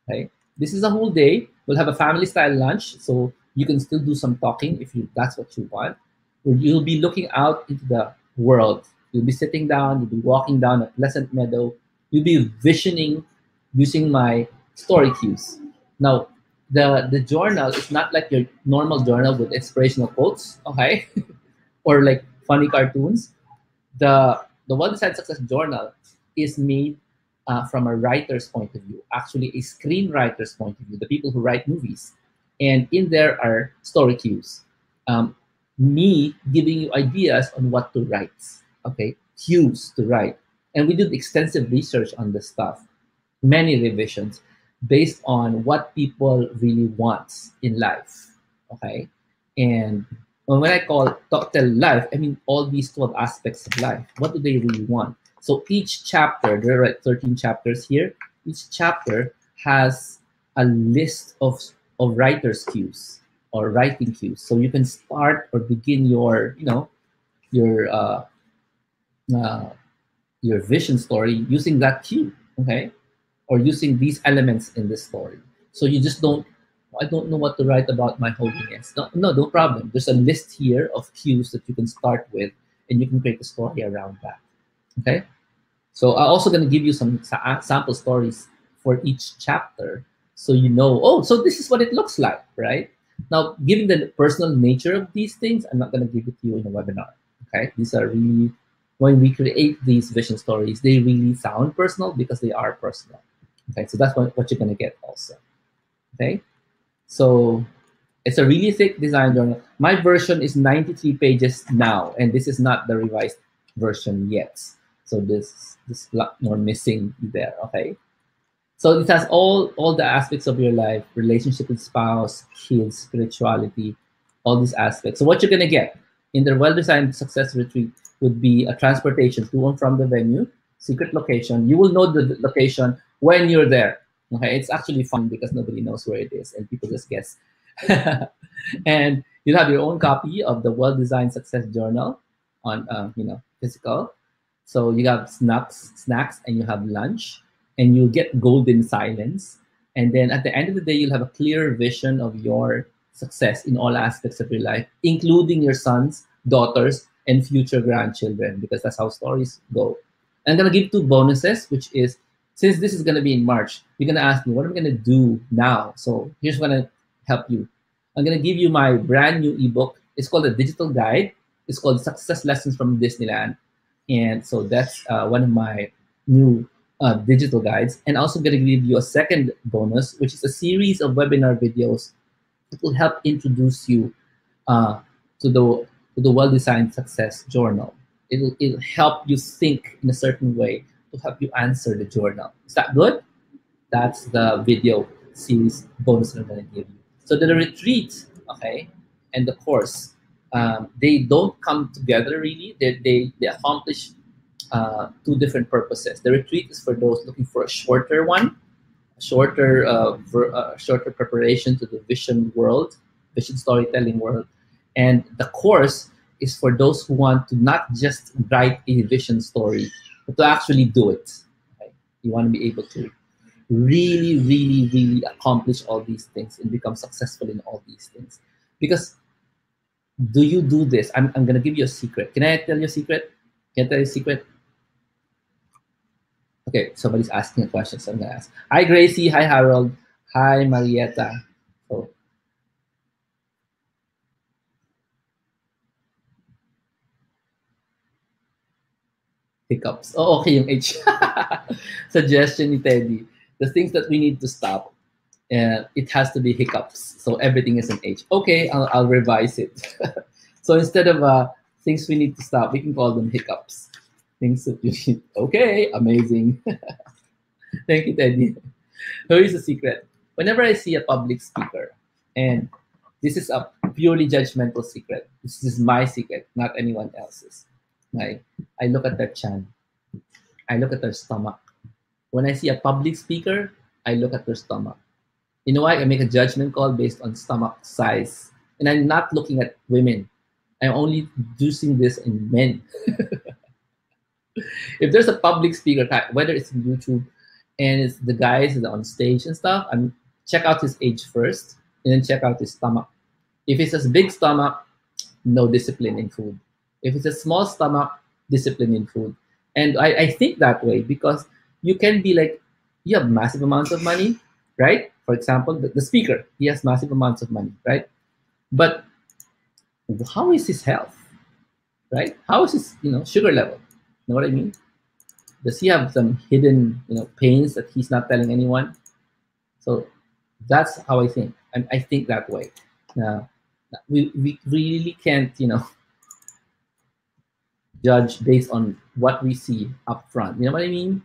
Okay? This is a whole day. We'll have a family-style lunch, so you can still do some talking if that's what you want. You'll be looking out into the world. You'll be sitting down, you'll be walking down a pleasant meadow. You'll be visioning using my story cues. Now, the journal is not like your normal journal with inspirational quotes, okay, or like funny cartoons. The well-designed success journal is made from a writer's point of view, actually a screenwriter's point of view, the people who write movies. And in there are story cues. Me giving you ideas on what to write, okay? Cues to write. And we did extensive research on this stuff, many revisions based on what people really want in life, okay? And when I tell life, I mean all these 12 aspects of life. What do they really want? So each chapter, there are 13 chapters here, each chapter has a list of writer's cues or writing cues. So you can start or begin your, your uh, uh, your vision story using that cue, okay? Or using these elements in the story. So you just don't, I don't know what to write about my holiness. No problem. There's a list here of cues that you can start with, and you can create a story around that, okay? So I'm also going to give you some sample stories for each chapter, so you know, oh, so this is what it looks like, right? Now, given the personal nature of these things, I'm not going to give it to you in a webinar, okay? These are really, when we create these vision stories, they really sound personal because they are personal, okay? So that's what you're going to get also, okay? So it's a really thick design journal. My version is 93 pages now, and this is not the revised version yet. So this a lot more missing there, okay? So it has all the aspects of your life, relationship with spouse, kids, spirituality, all these aspects. So what you're gonna get in the well-designed success retreat would be a transportation to and from the venue, secret location. You will know the location when you're there. Okay, it's actually fun because nobody knows where it is and people just guess. And you'll have your own copy of the well-designed success journal on physical. So you have snacks, and you have lunch, and you'll get golden silence. And then at the end of the day, you'll have a clear vision of your success in all aspects of your life, including your sons, daughters, and future grandchildren, because that's how stories go. I'm gonna give 2 bonuses, which is, since this is gonna be in March, you're gonna ask me, what am I gonna do now? So here's what I'm gonna help you. I'm gonna give you my brand new ebook. It's called a digital guide. It's called Success Lessons from Disneyland. And so that's one of my new digital guides. And also going to give you a second bonus, which is a series of webinar videos that will help introduce you to the well-designed success journal. It'll help you think in a certain way to help you answer the journal. Is that good? That's the video series bonus that I'm going to give you. So the retreat, okay, and the course, they don't come together really. They accomplish 2 different purposes. The retreat is for those looking for a shorter one, shorter preparation to the vision world, vision storytelling world, and the course is for those who want to not just write a vision story, but to actually do it. Okay? You want to be able to really, really, really accomplish all these things and become successful in all these things. Because do you do this? I'm going to give you a secret. Can I tell you a secret? Can I tell you a secret? Okay, somebody's asking a question, so I'm going to ask. Hi, Gracie. Hi, Harold. Hi, Marietta. Oh. Hiccups. Oh, okay, yung H. Suggestion ni Teddy. The things that we need to stop, it has to be hiccups. So everything is an H. Okay, I'll revise it. So instead of things we need to stop, we can call them hiccups. Things that you need. Okay, amazing. Thank you, Teddy. Here's the secret. Whenever I see a public speaker, and this is a purely judgmental secret. This is my secret, not anyone else's. Right? I look at their chin. I look at their stomach. When I see a public speaker, I look at their stomach. You know why? I make a judgment call based on stomach size. And I'm not looking at women. I'm only using this in men. If there's a public speaker, whether it's in YouTube and it's the guys that are on stage and stuff, check out his age first and then check out his stomach. If it's a big stomach, no discipline in food. If it's a small stomach, discipline in food. And I think that way because you can be like, you have massive amounts of money, right? For example, the speaker, he has massive amounts of money, right? But how is his health, right? How is his, sugar level? You know what I mean? Does he have some hidden, pains that he's not telling anyone? So that's how I think. I think that way. We really can't, judge based on what we see up front. You know what I mean?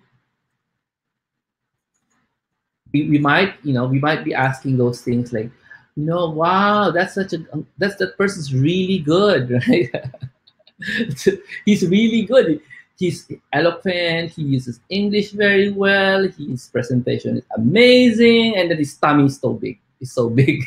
We might, we might be asking those things like, wow, that person's really good, right? He's really good. He's eloquent. He uses English very well. His presentation is amazing, and then his tummy is so big. It's so big,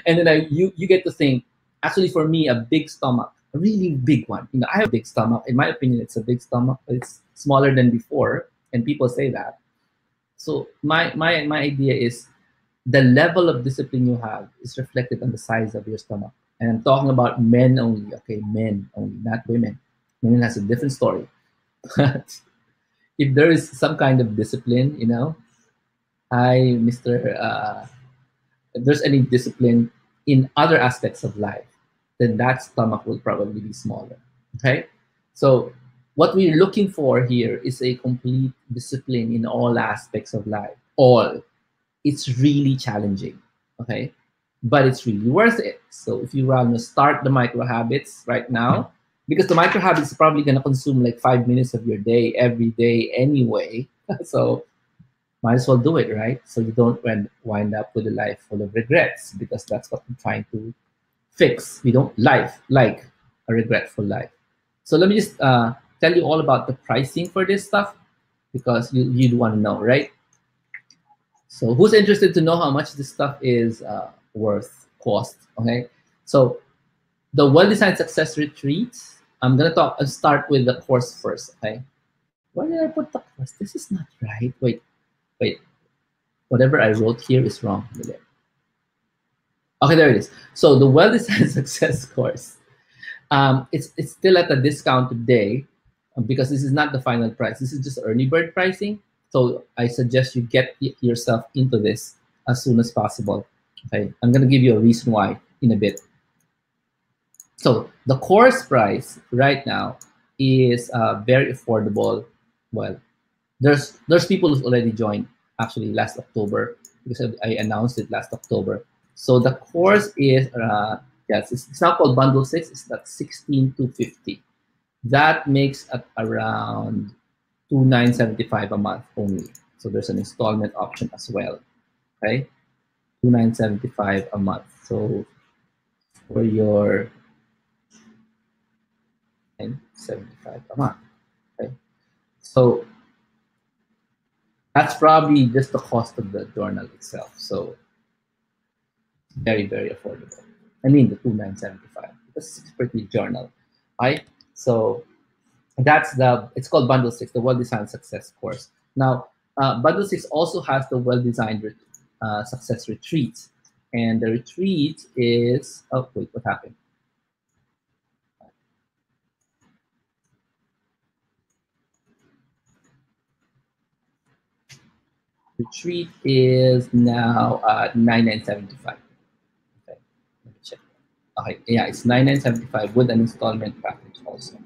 and then you get to think. Actually, for me, a big stomach, a really big one. I have a big stomach. In my opinion, it's a big stomach. It's smaller than before, and people say that. So my idea is the level of discipline you have is reflected on the size of your stomach. And I'm talking about men only, okay? Men only, not women. Women has a different story. But if there is some kind of discipline, hi, Mr. If there's any discipline in other aspects of life, then that stomach will probably be smaller, okay? So what we're looking for here is a complete discipline in all aspects of life. All. It's really challenging, okay? But it's really worth it. So if you want to start the micro habits right now, because the micro habits are probably going to consume like 5 minutes of your day every day anyway. So might as well do it, right? So you don't wind up with a life full of regrets, because that's what I'm trying to fix. We don't like a regretful life. So let me just tell you all about the pricing for this stuff, because you'd want to know, right? So who's interested to know how much this stuff is worth, cost, okay? So the Well-Designed Success Retreat, I'm going to start with the course first, okay? Where did I put the course? This is not right. Wait. Whatever I wrote here is wrong. Okay, there it is. So the Well-Designed Success course, it's still at a discount today, because this is not the final price. This is just early bird pricing. So I suggest you get yourself into this as soon as possible. Okay, I'm going to give you a reason why in a bit. So the course price right now is very affordable. Well, there's people who've already joined actually last October, because I announced it last October. So the course is yes, it's now called Bundle 6. It's at $16,250. That makes at around $2,975 a month only. So there's an installment option as well. Okay, $2,975 a month. So for your $975 a month. Okay, so that's probably just the cost of the journal itself. So very, very affordable. I mean the $2,975, because it's a pretty journal, right? So it's called Bundle 6, the Well-Designed Success course. Now, Bundle 6 also has the Well-Designed Success Retreat. And the retreat is, oh, wait, what happened? Retreat is now $9,975. Okay, let me check. Okay, yeah, it's $9,975 with an installment package also.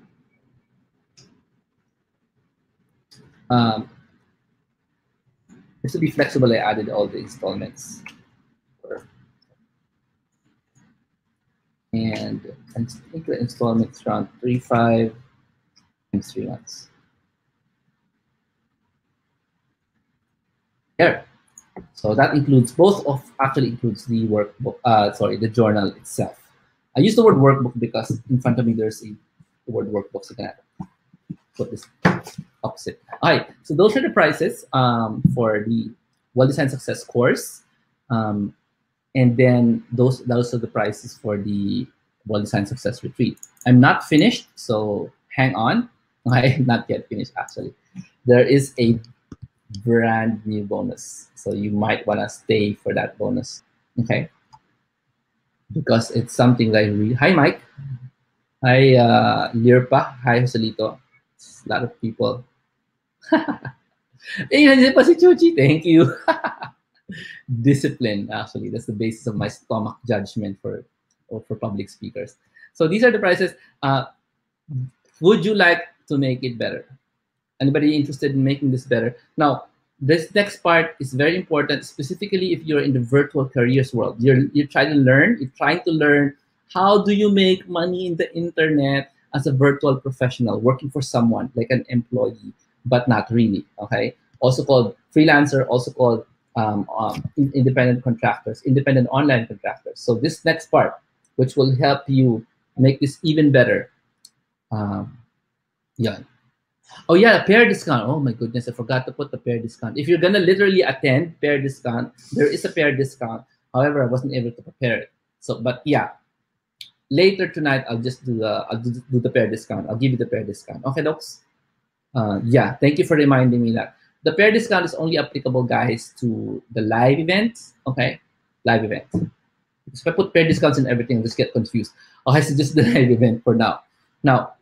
Just to be flexible, I added all the installments. And I think the installments around 3,500 times 3 months. There. So that includes actually includes the workbook, the journal itself. I use the word workbook because in front of me there's the word workbook, so I can put this opposite. All right, so those are the prices for the Well-Designed Success course. And then those are the prices for the Well-Designed Success Retreat. I'm not finished, so hang on. I am not yet finished, actually. There is a brand new bonus, so you might want to stay for that bonus, okay? Because it's something that I really... Hi, Mike. Hi, Lirpa. Hi, Joselito. A lot of people. Thank you. Discipline, actually, that's the basis of my stomach judgment for public speakers. So these are the prices. Would you like to make it better? Anybody interested in making this better? Now, this next part is very important, specifically if you're in the virtual careers world. You're trying to learn how do you make money in the internet as a virtual professional, working for someone like an employee, but not really. Okay, also called freelancer, also called independent contractors, independent online contractors. So this next part, which will help you make this even better. Um, yeah. Oh yeah, pair discount. Oh my goodness, I forgot to put the pair discount. If you're gonna literally attend pair discount, there is a pair discount. However, I wasn't able to prepare it. So, but yeah, later tonight I'll do the pair discount. I'll give you the pair discount. Okay, docs. Yeah, thank you for reminding me that the pair discount is only applicable, guys, to the live events. Okay, live events. Because if I put pair discounts and everything, just get confused. Okay, so just the live event for now. Now,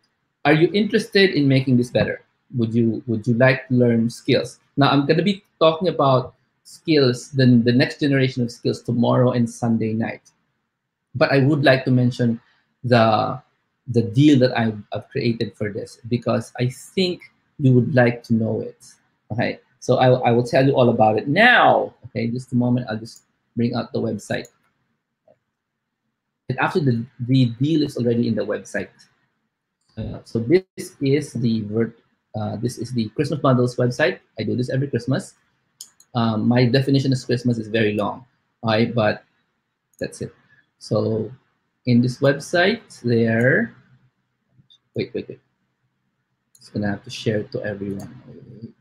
are you interested in making this better? Would you like to learn skills? Now I'm gonna be talking about skills, then the next generation of skills tomorrow and Sunday night. But I would like to mention the the deal that I've created for this because I think you would like to know it. Okay, so I will tell you all about it now. Okay, just a moment. I'll just bring out the website. And after the deal is already in the website. So this is the Christmas bundles website. I do this every Christmas. My definition of Christmas is very long, right? But that's it. So in this website, there. Wait. Just gonna have to share it to everyone. Wait.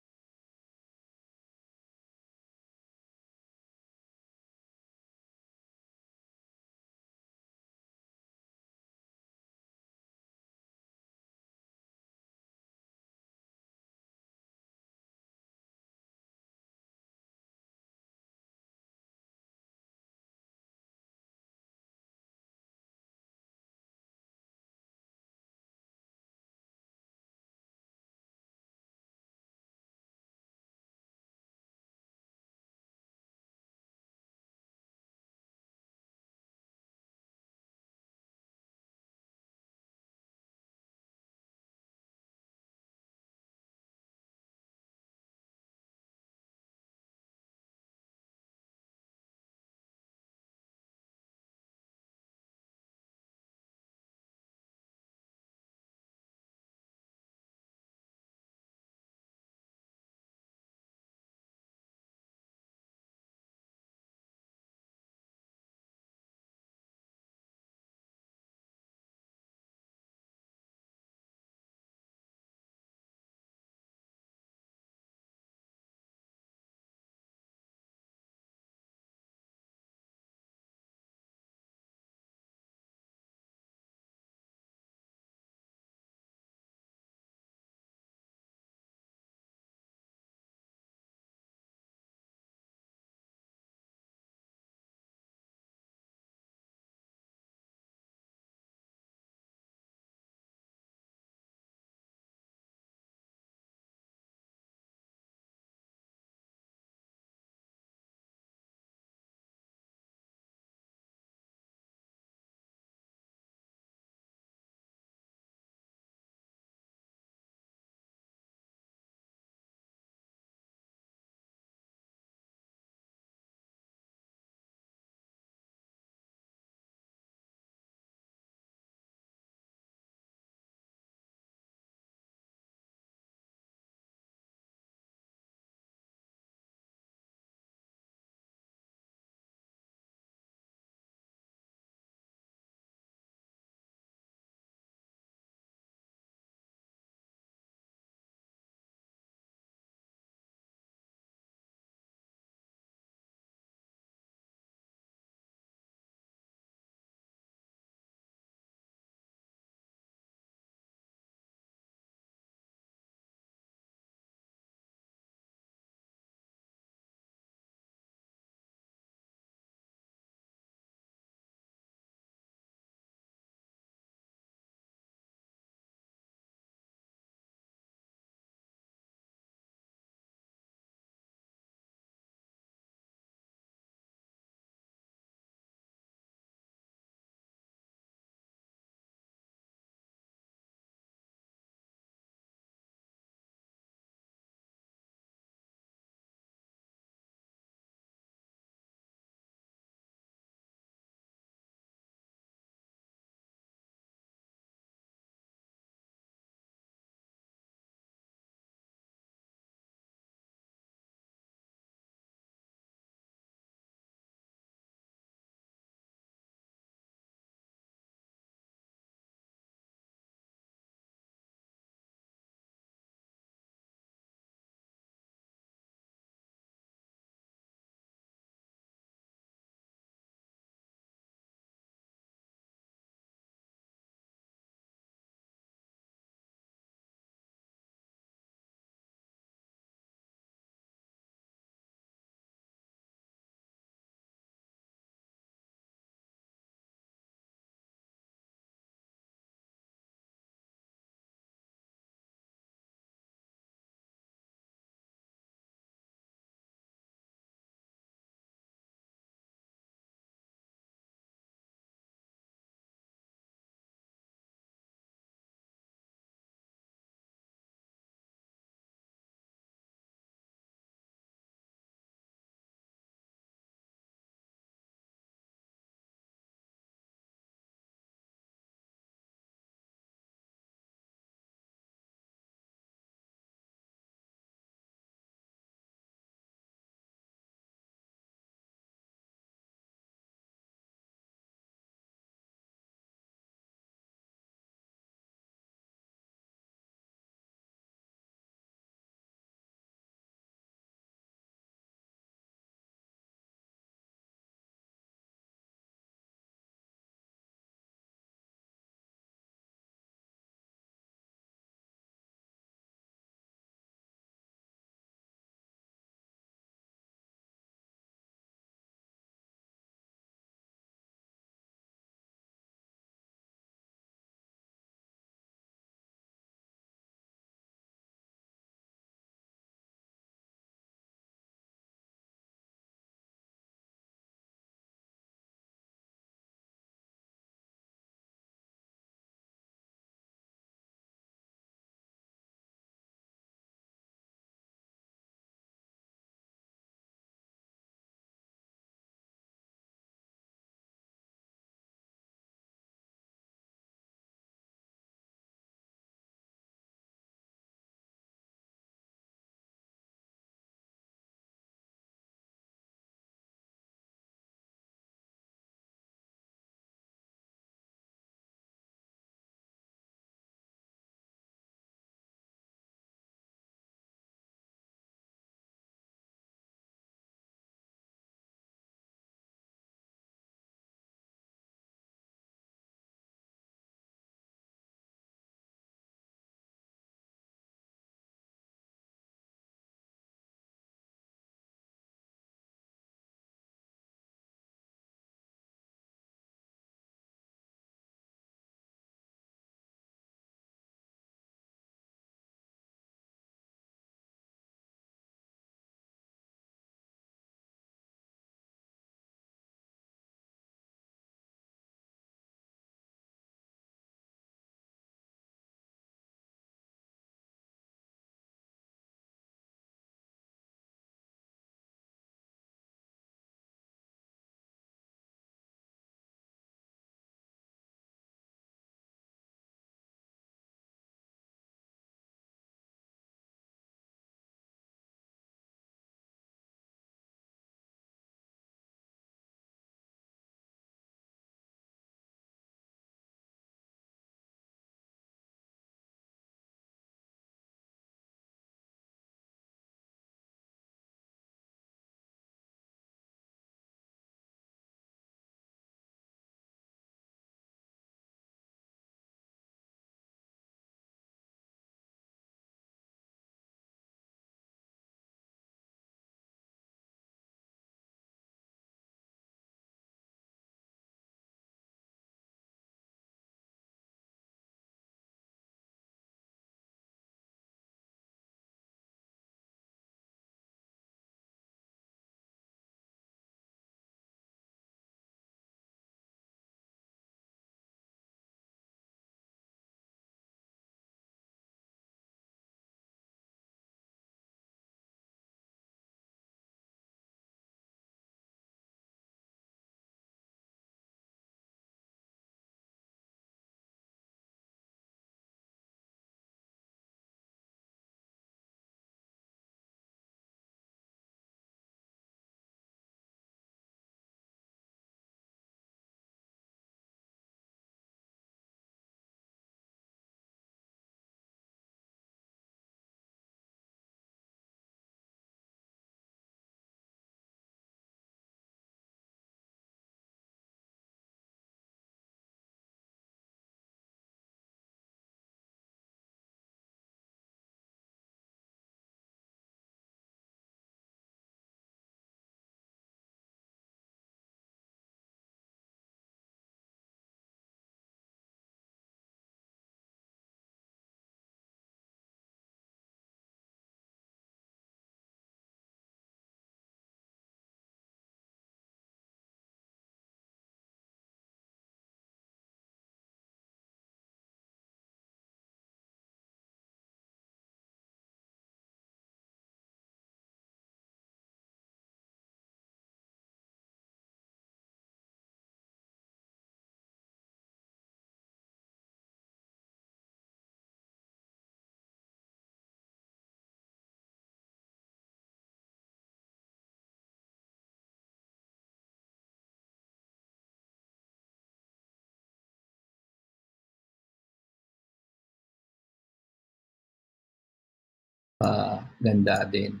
ganda din.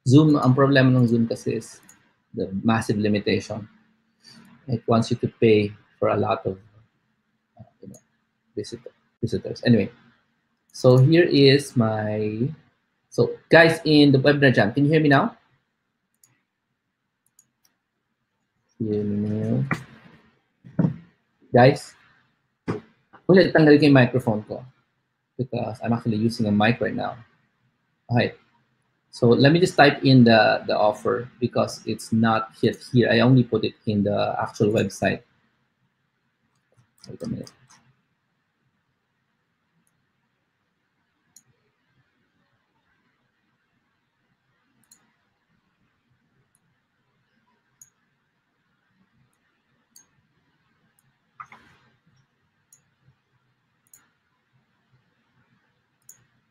Zoom, ang problema ng Zoom kasi is the massive limitation. It wants you to pay for a lot of you know, visitors. Anyway, so here is my, so guys in the webinar jam, can you hear me now? Hear me now? Guys, ulit tanggal ko yung microphone ko because I'm actually using a mic right now. Okay, so let me just type in the offer because it's not yet here. I only put it in the actual website. Wait a minute.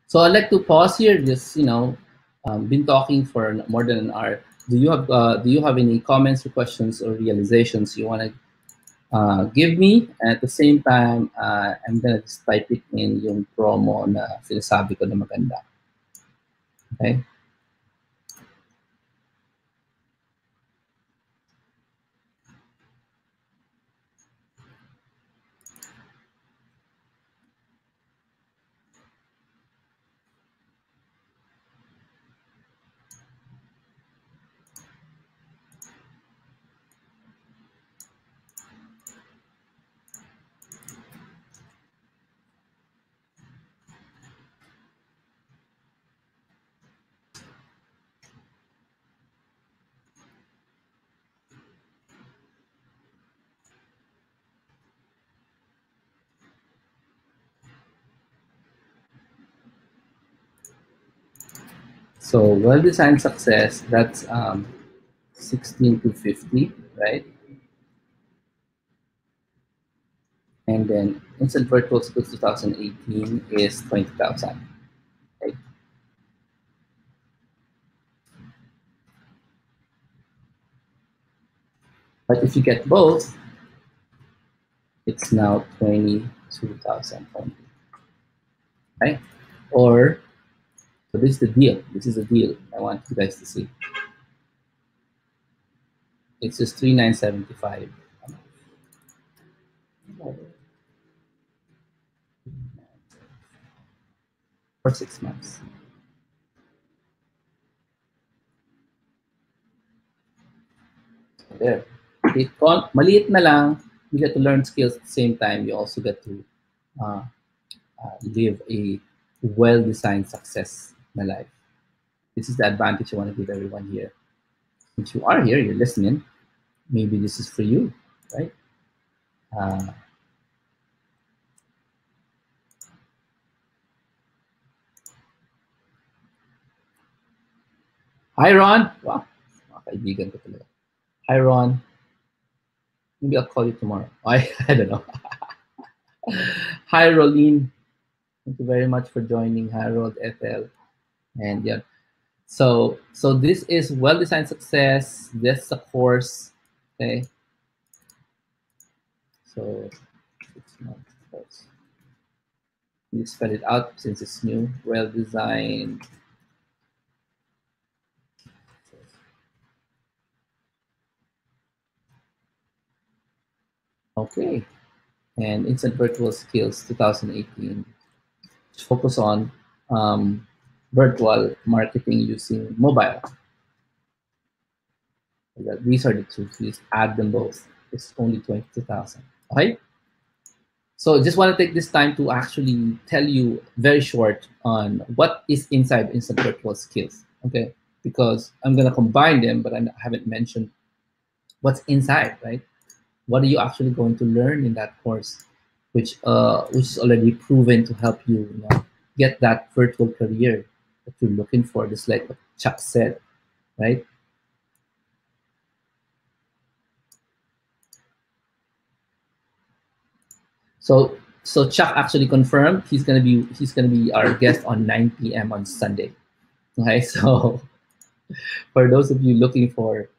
So I'd like to pause here. Just been talking for more than an hour. Do you have any comments or questions or realizations you want to give me? At the same time, I'm gonna just type it in yung promo na sinasabi ko na maganda. Okay. So well-designed success, that's 16 to 50, right? And then instant virtual skills 2018 is 20,000. Right? But if you get both, it's now 22,000 only. Right? Or, so this is the deal. This is the deal I want you guys to see. It's just 3,975 for 6 months. There. Maliit na lang, you get to learn skills at the same time. You also get to live a well-designed success in life. This is the advantage I want to give everyone here. Since you are here, you're listening, maybe this is for you, right? Hi, Ron. Wow, kaibigan ko talaga. Hi, Ron. Maybe I'll call you tomorrow. I don't know. Hi, Rolene. Thank you very much for joining. Harold, FL. And yeah. So this is well-designed success. This is a course. Okay. So 6 months course. You spell it out since it's new. Well-designed. Okay. And instant virtual skills 2018. Focus on virtual marketing using mobile. These are the two. Please add them both. It's only 22,000. Okay. So just want to take this time to actually tell you very short on what is inside instant virtual skills. Okay, because I'm gonna combine them, but I haven't mentioned what's inside, right? What are you actually going to learn in that course, which is already proven to help you, get that virtual career that you're looking for, just like what Chuck said, right? So Chuck actually confirmed he's gonna be our guest on 9 p.m. on Sunday. Okay, so for those of you looking for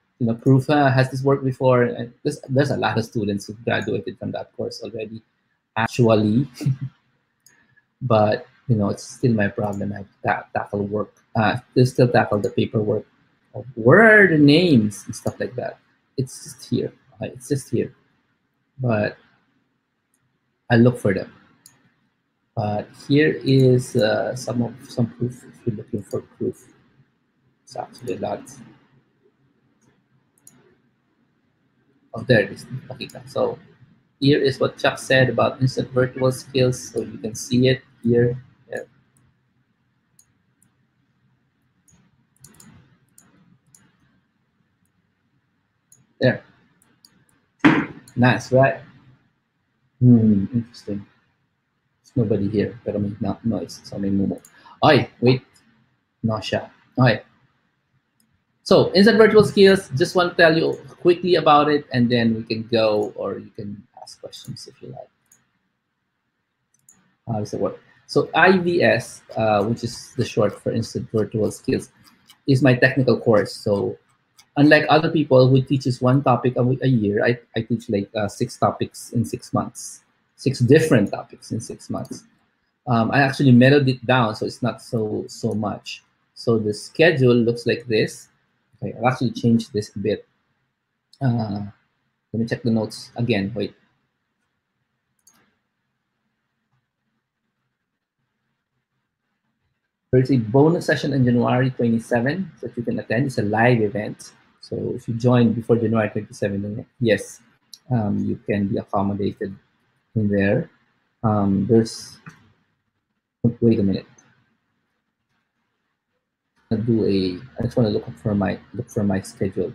proof, has this worked before? And there's a lot of students who graduated from that course already, actually. But you know, it's still my problem. I have to tackle work. Still tackle the paperwork of where are the names and stuff like that. It's just here. It's just here. But I look for them. But here is some proof. If you're looking for proof, it's actually a lot. Oh, there it is. Okay, so here is what Chuck said about instant virtual skills. So you can see it here. There. There. Nice, right? Interesting. There's nobody here, pero may noise. So may mumo. Ay, wait. No siya. Okay. So instant virtual skills, just want to tell you quickly about it, and then we can go, or you can ask questions if you like. How does it work? So IVS, which is the short for instant virtual skills, is my technical course. So unlike other people who teaches one topic a year, I teach like 6 topics in 6 months, 6 different topics in 6 months. I actually mellowed it down, so it's not so much. So the schedule looks like this. Okay, I'll actually change this a bit. Let me check the notes again. Wait. There's a bonus session on January 27 that you can attend. It's a live event. So if you join before January 27, then yes, you can be accommodated in there. There's, wait a minute. I just want to look for my schedule.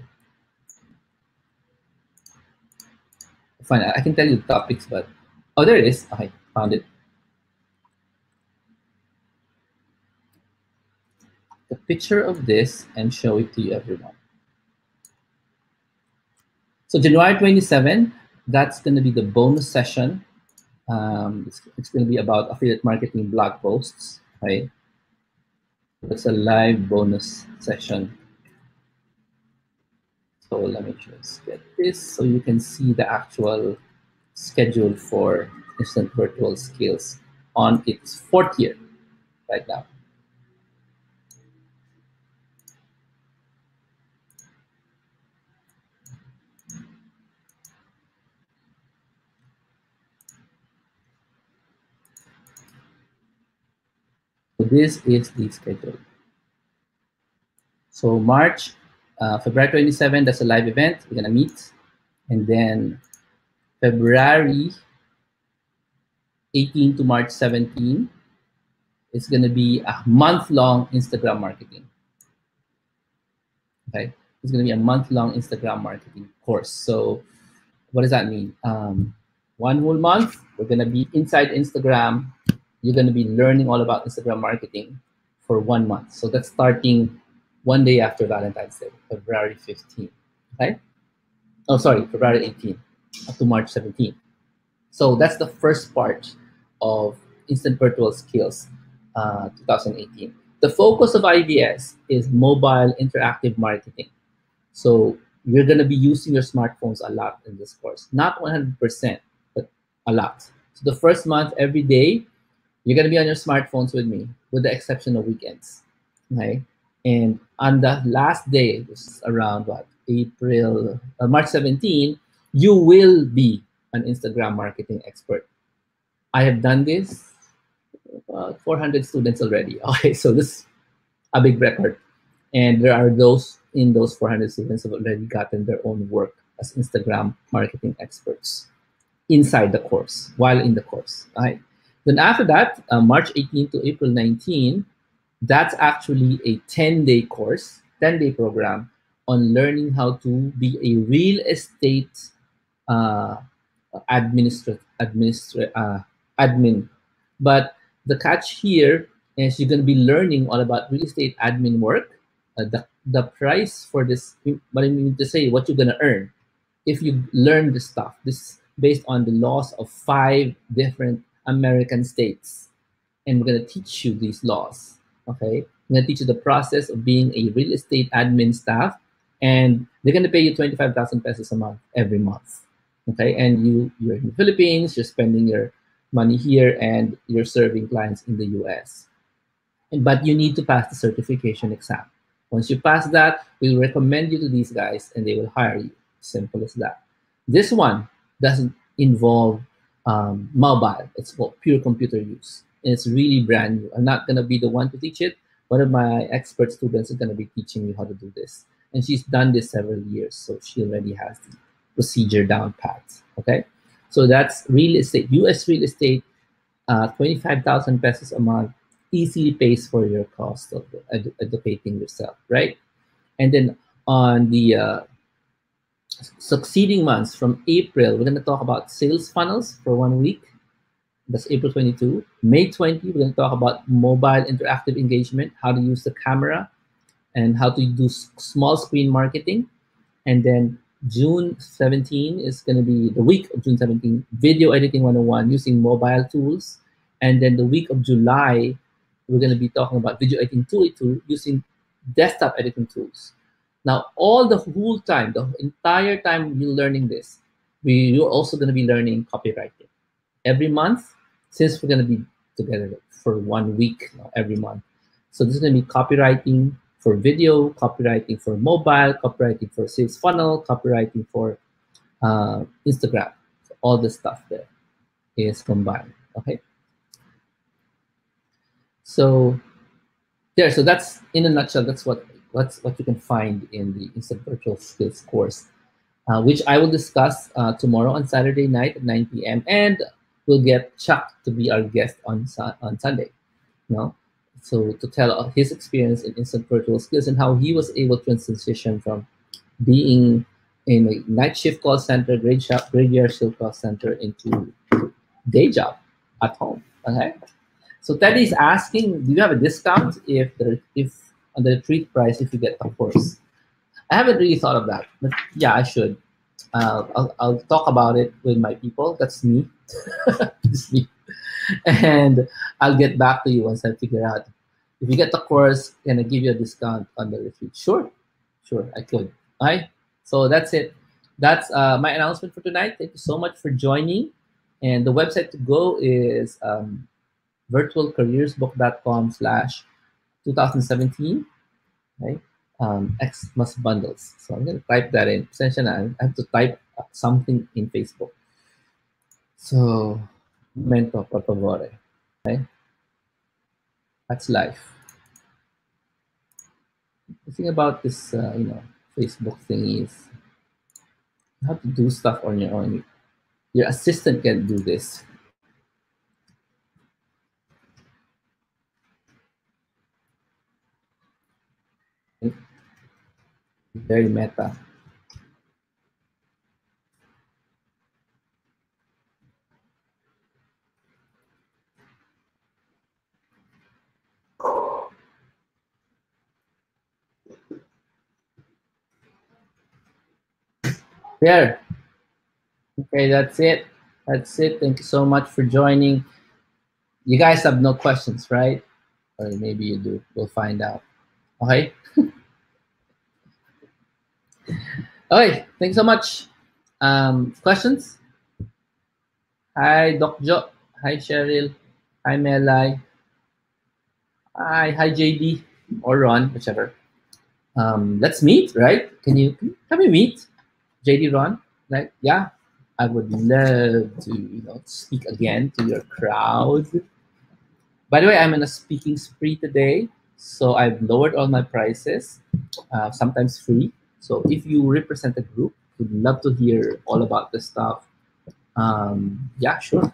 Fine, I can tell you the topics, but oh, there it is. I found it. The picture of this and show it to you, everyone. So January 27, that's going to be the bonus session. It's going to be about affiliate marketing blog posts, right? It's a live bonus session. So let me just get this so you can see the actual schedule for instant virtual skills on its 4th year right now. So this is the schedule. So February 27, that's a live event. We're gonna meet. And then February 18 to March 17, it's gonna be a month-long Instagram marketing. Okay, it's gonna be a month-long Instagram marketing course. So what does that mean? 1 whole month, we're gonna be inside Instagram. You're gonna be learning all about Instagram marketing for 1 month. So that's starting 1 day after Valentine's Day, February 15, okay? Oh, sorry, February 18 up to March 17. So that's the first part of Instant Virtual Skills 2018. The focus of IVS is mobile interactive marketing. So you're gonna be using your smartphones a lot in this course. Not 100%, but a lot. So the first month, every day, you're gonna be on your smartphones with me, with the exception of weekends, okay? And on the last day, this is around what, March 17, you will be an Instagram marketing expert. I have done this, 400 students already. Okay, so this is a big record. And there are those in those 400 students who have already gotten their own work as Instagram marketing experts inside the course, while in the course. Right? Then after that, March 18 to April 19, that's actually a 10-day course, 10-day program on learning how to be a real estate admin. But the catch here is you're going to be learning all about real estate admin work. The price for this, but I mean to say what you're going to earn if you learn this stuff. This is based on the laws of 5 different American states. And we're going to teach you these laws. Okay, I'm going to teach you the process of being a real estate admin staff, and they're going to pay you 25,000 pesos a month every month. Okay, and you're in the Philippines, you're spending your money here, and you're serving clients in the US. But you need to pass the certification exam. Once you pass that, we'll recommend you to these guys and they will hire you. Simple as that. This one doesn't involve mobile. It's called pure computer use. And it's really brand new. I'm not going to be the one to teach it. One of my expert students is going to be teaching you how to do this. And she's done this several years, so she already has the procedure down pat. Okay? So that's real estate. US real estate, 25,000 pesos a month easily pays for your cost of educating yourself, right? And then on the succeeding months from April, we're going to talk about sales funnels for 1 week. That's April 22. May 20, we're going to talk about mobile interactive engagement, how to use the camera, and how to do small screen marketing. And then June 17 is going to be the week of June 17, video editing 101 using mobile tools. And then the week of July, we're going to be talking about video editing 282 using desktop editing tools. Now, all the whole time, the entire time you're learning this, you're also going to be learning copywriting. Every month, since we're going to be together for 1 week every month. So this is going to be copywriting for video, copywriting for mobile, copywriting for sales funnel, copywriting for Instagram. So all this stuff there is combined, okay? So there, so that's in a nutshell, that's what you can find in the Instant Virtual Skills course, which I will discuss tomorrow on Saturday night at 9 p.m. And we'll get Chuck to be our guest on Sunday, you know? So to tell his experience in Instant Virtual Skills and how he was able to transition from being in a night shift call center, graveyard shift call center into day job at home, okay? So Teddy is asking, do you have a discount if on the retreat price if you get the course? I haven't really thought of that, but yeah, I should. I'll talk about it with my people. That's me. It's me. And I'll get back to you once I figure out. If you get the course, can I give you a discount on the retreat? Sure, I could. All right, so that's it. That's my announcement for tonight. Thank you so much for joining. And the website to go is virtualcareersbook.com/2017, right? Xmas bundles. So I'm going to type that in. Essentially, I have to type something in Facebook. So, momento, por favore. Okay? That's life. The thing about this, Facebook thing is you have to do stuff on your own. Your assistant can do this. Very meta. There. Okay, that's it. That's it. Thank you so much for joining. You guys have no questions, right? Or maybe you do. We'll find out. Okay? Okay, thanks so much. Questions? Hi, Doc Jo. Hi, Cheryl. Hi, Melai. Hi, JD or Ron, whichever. Let's meet, right? Can we meet? JD, Ron? Like, yeah, I would love to, speak again to your crowd. By the way, I'm in a speaking spree today, so I've lowered all my prices, sometimes free. So if you represent a group, would love to hear all about this stuff. Yeah, sure.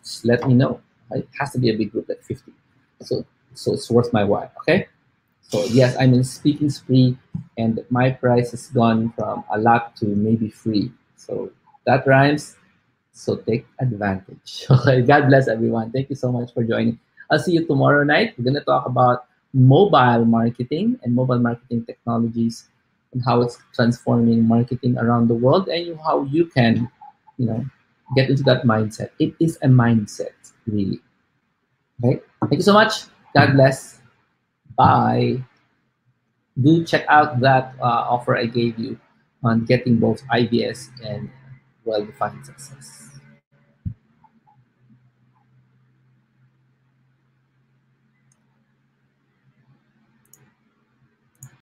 Just let me know. It has to be a big group, like 50. So it's worth my while, okay? So yes, I'm in speaking spree, and my price has gone from a lot to maybe free. So that rhymes. So take advantage. Okay, God bless everyone. Thank you so much for joining. I'll see you tomorrow night. We're gonna talk about mobile marketing and mobile marketing technologies and how it's transforming marketing around the world and how you can, get into that mindset. It is a mindset, really. Okay. Thank you so much. God bless. Bye. Do check out that offer I gave you on getting both IBS and well-defined success.